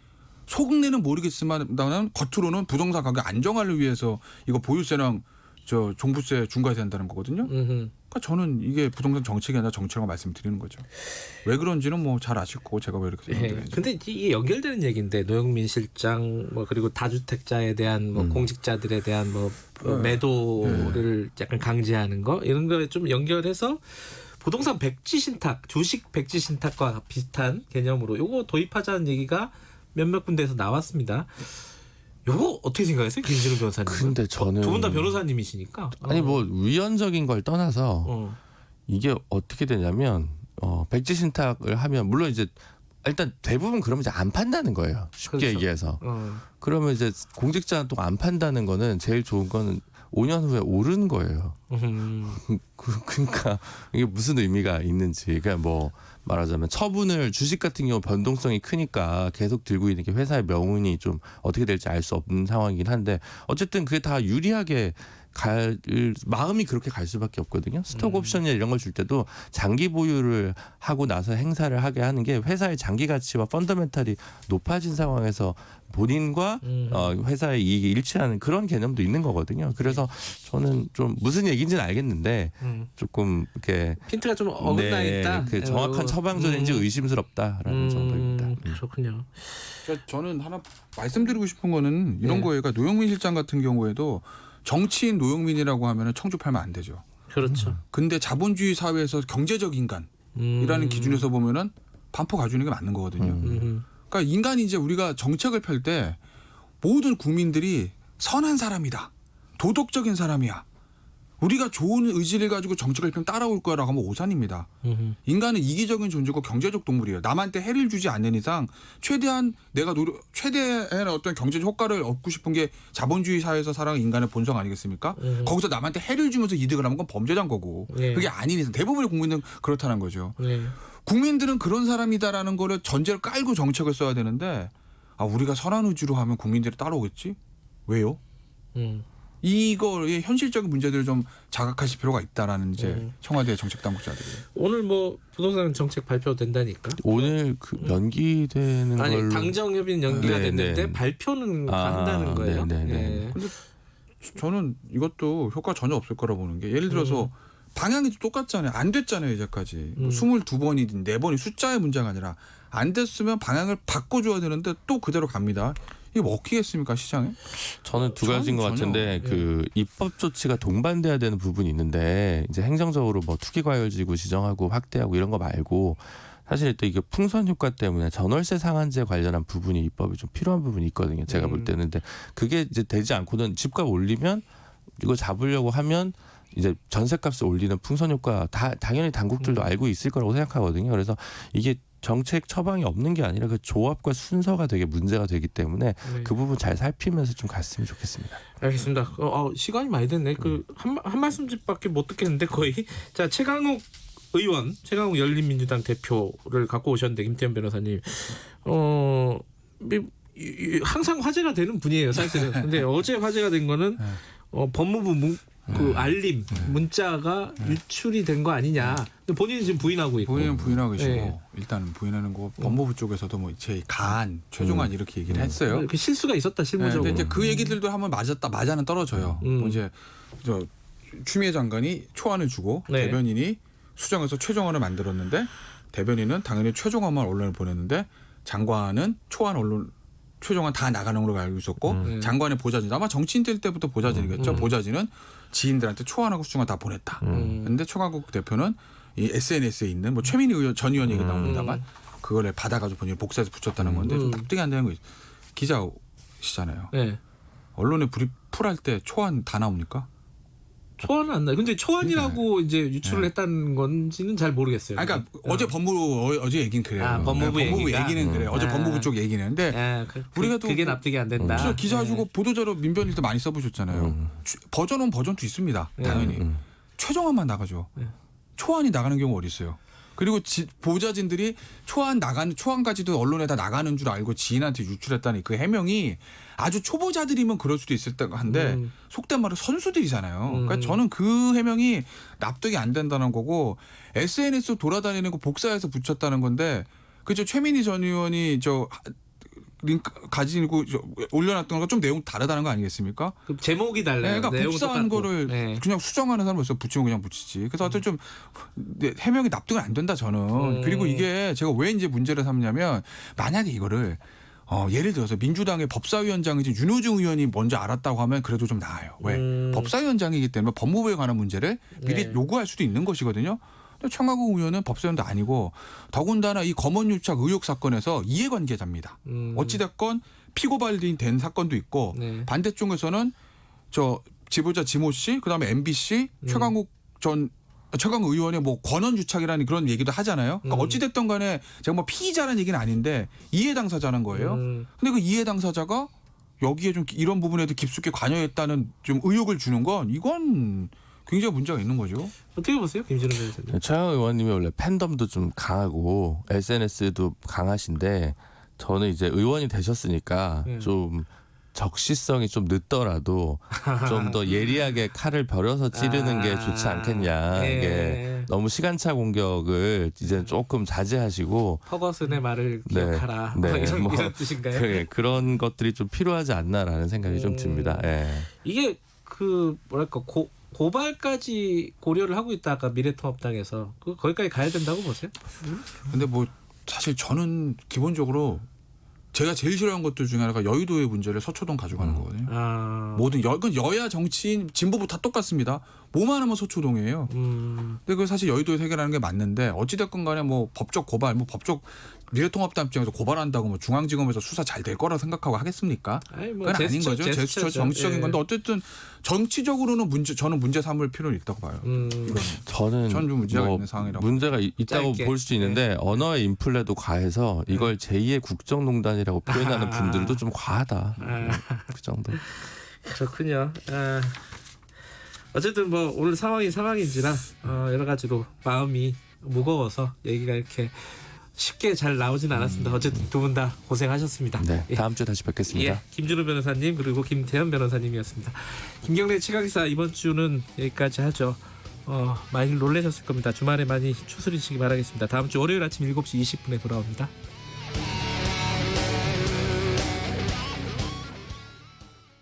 속내는 모르겠지만 겉으로는 부동산 가격 안정화를 위해서 이거 보유세랑 저 종부세 중과세 한다는 거거든요. 그러니까 저는 이게 부동산 정책이 아니라 정치라고 말씀드리는 거죠. 왜 그런지는 뭐 잘 아실 거고 제가 왜 이렇게 생각드리는지. 근데 이게 연결되는 얘기인데 노영민 실장 뭐 그리고 다주택자에 대한 뭐 공직자들에 대한 뭐 매도를 약간 강제하는 거 이런 거에 좀 연결해서 부동산 백지 신탁, 주식 백지 신탁과 비슷한 개념으로 요거 도입하자는 얘기가 몇몇 군데에서 나왔습니다. 요거 어떻게 생각하세요, 김진우 변호사님? 근데 저는 두 분 다 변호사님이시니까. 아니 뭐 위헌적인 걸 떠나서 이게 어떻게 되냐면 백지 신탁을 하면 물론 이제 일단 대부분 그러면 이제 안 판다는 거예요. 쉽게 그렇죠. 얘기해서. 그러면 이제 공직자는 또 안 판다는 거는 제일 좋은 거는 5년 후에 오른 거예요. 그러니까 이게 무슨 의미가 있는지. 그러니까 뭐 말하자면 처분을 주식 같은 경우 변동성이 크니까 계속 들고 있는 게 회사의 명운이 좀 어떻게 될지 알 수 없는 상황이긴 한데 어쨌든 그게 다 유리하게 마음이 그렇게 갈 수밖에 없거든요. 스톡 옵션이나 이런 걸 줄 때도 장기 보유를 하고 나서 행사를 하게 하는 게 회사의 장기 가치와 펀더멘탈이 높아진 상황에서 본인과 회사의 이익이 일치하는 그런 개념도 있는 거거든요. 그래서 저는 좀 무슨 얘기인지는 알겠는데 조금 이렇게 힌트가 좀 어긋나 있다. 그 정확한 처방전인지 의심스럽다라는 정도입니다. 그렇군요. 그러니까 저는 하나 말씀드리고 싶은 거는 이런 거예요. 그러니까 노영민 실장 같은 경우에도 정치인 노영민이라고 하면 청주 팔면 안 되죠. 그렇죠. 근데 자본주의 사회에서 경제적 인간이라는 기준에서 보면은 반포 가주는 게 맞는 거거든요. 그러니까 인간이 이제 우리가 정책을 펼 때 모든 국민들이 선한 사람이다. 도덕적인 사람이야. 우리가 좋은 의지를 가지고 정책을 펴면 따라올 거라고 하면 오산입니다. 인간은 이기적인 존재고 경제적 동물이에요. 남한테 해를 주지 않는 이상 최대한 최대한 어떤 경제적 효과를 얻고 싶은 게 자본주의 사회에서 살아가는 인간의 본성 아니겠습니까? 거기서 남한테 해를 주면서 이득을 하는 건 범죄자인 거고 그게 아닌 이상 대부분의 국민은 그렇다는 거죠. 국민들은 그런 사람이다라는 거를 전제를 깔고 정책을 써야 되는데 우리가 선한 의지로 하면 국민들이 따라오겠지? 왜요? 이거의 현실적인 문제들을 좀 자각하실 필요가 있다라는 이제 청와대 정책 당국자들이 오늘 뭐 부동산 정책 발표된다니까. 오늘 그 연기되는 아니 걸로 당정 협의는 연기가 됐는데 발표는 한다는 거예요. 근데 저는 이것도 효과 전혀 없을 거라 보는 게 예를 들어서 방향이 똑같잖아요. 안 됐잖아요 이제까지. 22번이든 4번이 숫자의 문제가 아니라 안 됐으면 방향을 바꿔줘야 되는데 또 그대로 갑니다. 이게 먹히겠습니까 시장에? 저는 두 가지인 것 같은데 그 입법 조치가 동반돼야 되는 부분이 있는데 이제 행정적으로 뭐 투기과열지구 지정하고 확대하고 이런 거 말고 사실 또 이게 풍선 효과 때문에 전월세 상한제 관련한 부분이 입법이 좀 필요한 부분이 있거든요. 제가 볼 때는. 근데 그게 이제 되지 않고는 집값 올리면 이거 잡으려고 하면 이제 전세값을 올리는 풍선 효과 당연히 당국들도 알고 있을 거라고 생각하거든요. 그래서 이게 정책 처방이 없는 게 아니라 그 조합과 순서가 되게 문제가 되기 때문에 그 부분 잘 살피면서 좀 갔으면 좋겠습니다. 알겠습니다. 시간이 많이 됐네. 그 한 말씀밖에 못 듣겠는데 거의. 자, 최강욱 열린민주당 대표를 갖고 오셨는데 김태현 변호사님, 항상 화제가 되는 분이에요, 사실은. 근데 어제 화제가 된 거는 법무부 그 알림 문자가 유출이 된 거 아니냐. 근데 본인은 지금 부인하고 있고. 본인은 부인하고 계시고 일단은 부인하는 거 법무부 쪽에서도 뭐 제 가안, 최종안 이렇게 얘기를 했어요. 그 실수가 있었다 실무적으로. 근데 이제 그 얘기들도 한번 맞아는 떨어져요. 뭐 이제 추미애 장관이 초안을 주고 대변인이 수정해서 최종안을 만들었는데 대변인은 당연히 최종안만 언론에 보냈는데 장관은 최종안 다 나가는 걸로 알고 있었고 장관의 보좌진 아마 정치인들 때부터 보좌진이겠죠. 보좌진은 지인들한테 초안하고 수정안 다 보냈다. 그런데 최강욱 대표는 이 SNS에 있는 뭐 최민희 전 의원 얘기 나옵니다만 그걸 받아가지고 본인이 복사해서 붙였다는 건데 좀 납득이 안 되는 거예요. 기자시잖아요. 언론에 풀할 때 초안 다 나옵니까? 초안은 안 나요. 근데 초안이라고 이제 유출을 했다는 건지는 잘 모르겠어요. 그러니까 어제 법무부 어제 얘기는 그래요. 법무부 얘기는 그래요. 어제 법무부 쪽 얘기는. 근데 우리가 또 그게 납득이 안 된다. 기사 주고 보도자료 민변일도 많이 써보셨잖아요. 버전 1 버전 2 있습니다. 당연히 최종안만 나가죠. 초안이 나가는 경우 어디 있어요? 그리고 보좌진들이 초안까지도 언론에 다 나가는 줄 알고 지인한테 유출했다는 그 해명이 아주 초보자들이면 그럴 수도 있을 한데 속된 말로 선수들이잖아요. 그러니까 저는 그 해명이 납득이 안 된다는 거고 SNS 돌아다니는 거 복사해서 붙였다는 건데 그죠 최민희 전 의원이 링크 가지고 올려놨던 거 좀 내용 다르다는 거 아니겠습니까? 그 제목이 달라요. 그러니까 복사한 거를 그냥 수정하는 사람으로서 붙이면 그냥 붙이지. 그래서 하여튼 좀 해명이 납득은 안 된다 저는. 그리고 이게 제가 왜 이제 문제를 삼냐면 만약에 이거를 예를 들어서 민주당의 법사위원장이 윤호중 의원이 먼저 알았다고 하면 그래도 좀 나아요. 왜? 법사위원장이기 때문에 법무부에 관한 문제를 미리 요구할 수도 있는 것이거든요. 최강욱 의원은 법사위원도 아니고 더군다나 이 검언유착 의혹 사건에서 이해관계자입니다. 어찌됐건 피고발된 사건도 있고 반대쪽에서는 지보자 지모 씨 그다음에 MBC 최강욱 의원의 뭐 권언유착이라는 그런 얘기도 하잖아요. 그러니까 어찌됐든 간에 제가 뭐 피의자라는 얘기는 아닌데 이해 당사자는 거예요. 근데 그 이해 당사자가 여기에 좀 이런 부분에도 깊숙이 관여했다는 좀 의혹을 주는 건 이건 굉장히 문제가 있는 거죠. 어떻게 보세요, 김진우 변호사님? 최강 의원님이 원래 팬덤도 좀 강하고 SNS도 강하신데 저는 이제 의원이 되셨으니까 좀 적시성이 좀 늦더라도 좀 더 예리하게 칼을 벼려서 찌르는 게 좋지 않겠냐. 이게 너무 시간차 공격을 이제 조금 자제하시고 퍼거슨의 말을 기억하라. 이런 뜻인가요? 그런 것들이 좀 필요하지 않나라는 생각이 좀 듭니다. 이게 뭐랄까 고발까지 고려를 하고 있다가 미래통합당에서 거기까지 가야 된다고 보세요? 근데 뭐 사실 저는 기본적으로 제가 제일 싫어하는 것들 중에 하나가 여의도의 문제를 서초동 가져가는 거거든요. 모든 여야 정치인 진보부 다 똑같습니다. 뭐만 하면 서초동이에요. 근데 그 사실 여의도에서 해결하는 게 맞는데 어찌됐건 간에 뭐 법적 고발, 뭐 법적 미래통합당 입장에서 고발한다고 뭐 중앙지검에서 수사 잘 될 거라고 생각하고 하겠습니까? 뭐 그건 아닌 거죠. 제스처 정치적인 건데 어쨌든 정치적으로는 저는 문제 삼을 필요는 있다고 봐요. 저는 좀 문제가 있는 상황이라고. 문제가 있다고 볼 수 있는데 언어의 인플레도 과해서 이걸 제2의 국정농단이라고 표현하는 분들도 좀 과하다. 그 정도. 그렇군요. 어쨌든 뭐 오늘 상황인지라 여러 가지로 마음이 무거워서 얘기가 이렇게 쉽게 잘 나오진 않았습니다. 어쨌든 두 분 다 고생하셨습니다. 네, 다음 주에 다시 뵙겠습니다. 김준우 변호사님 그리고 김태현 변호사님이었습니다. 김경래 최강시사 이번 주는 여기까지 하죠. 많이 놀라셨을 겁니다. 주말에 많이 추스리시기 바라겠습니다. 다음 주 월요일 아침 7시 20분에 돌아옵니다.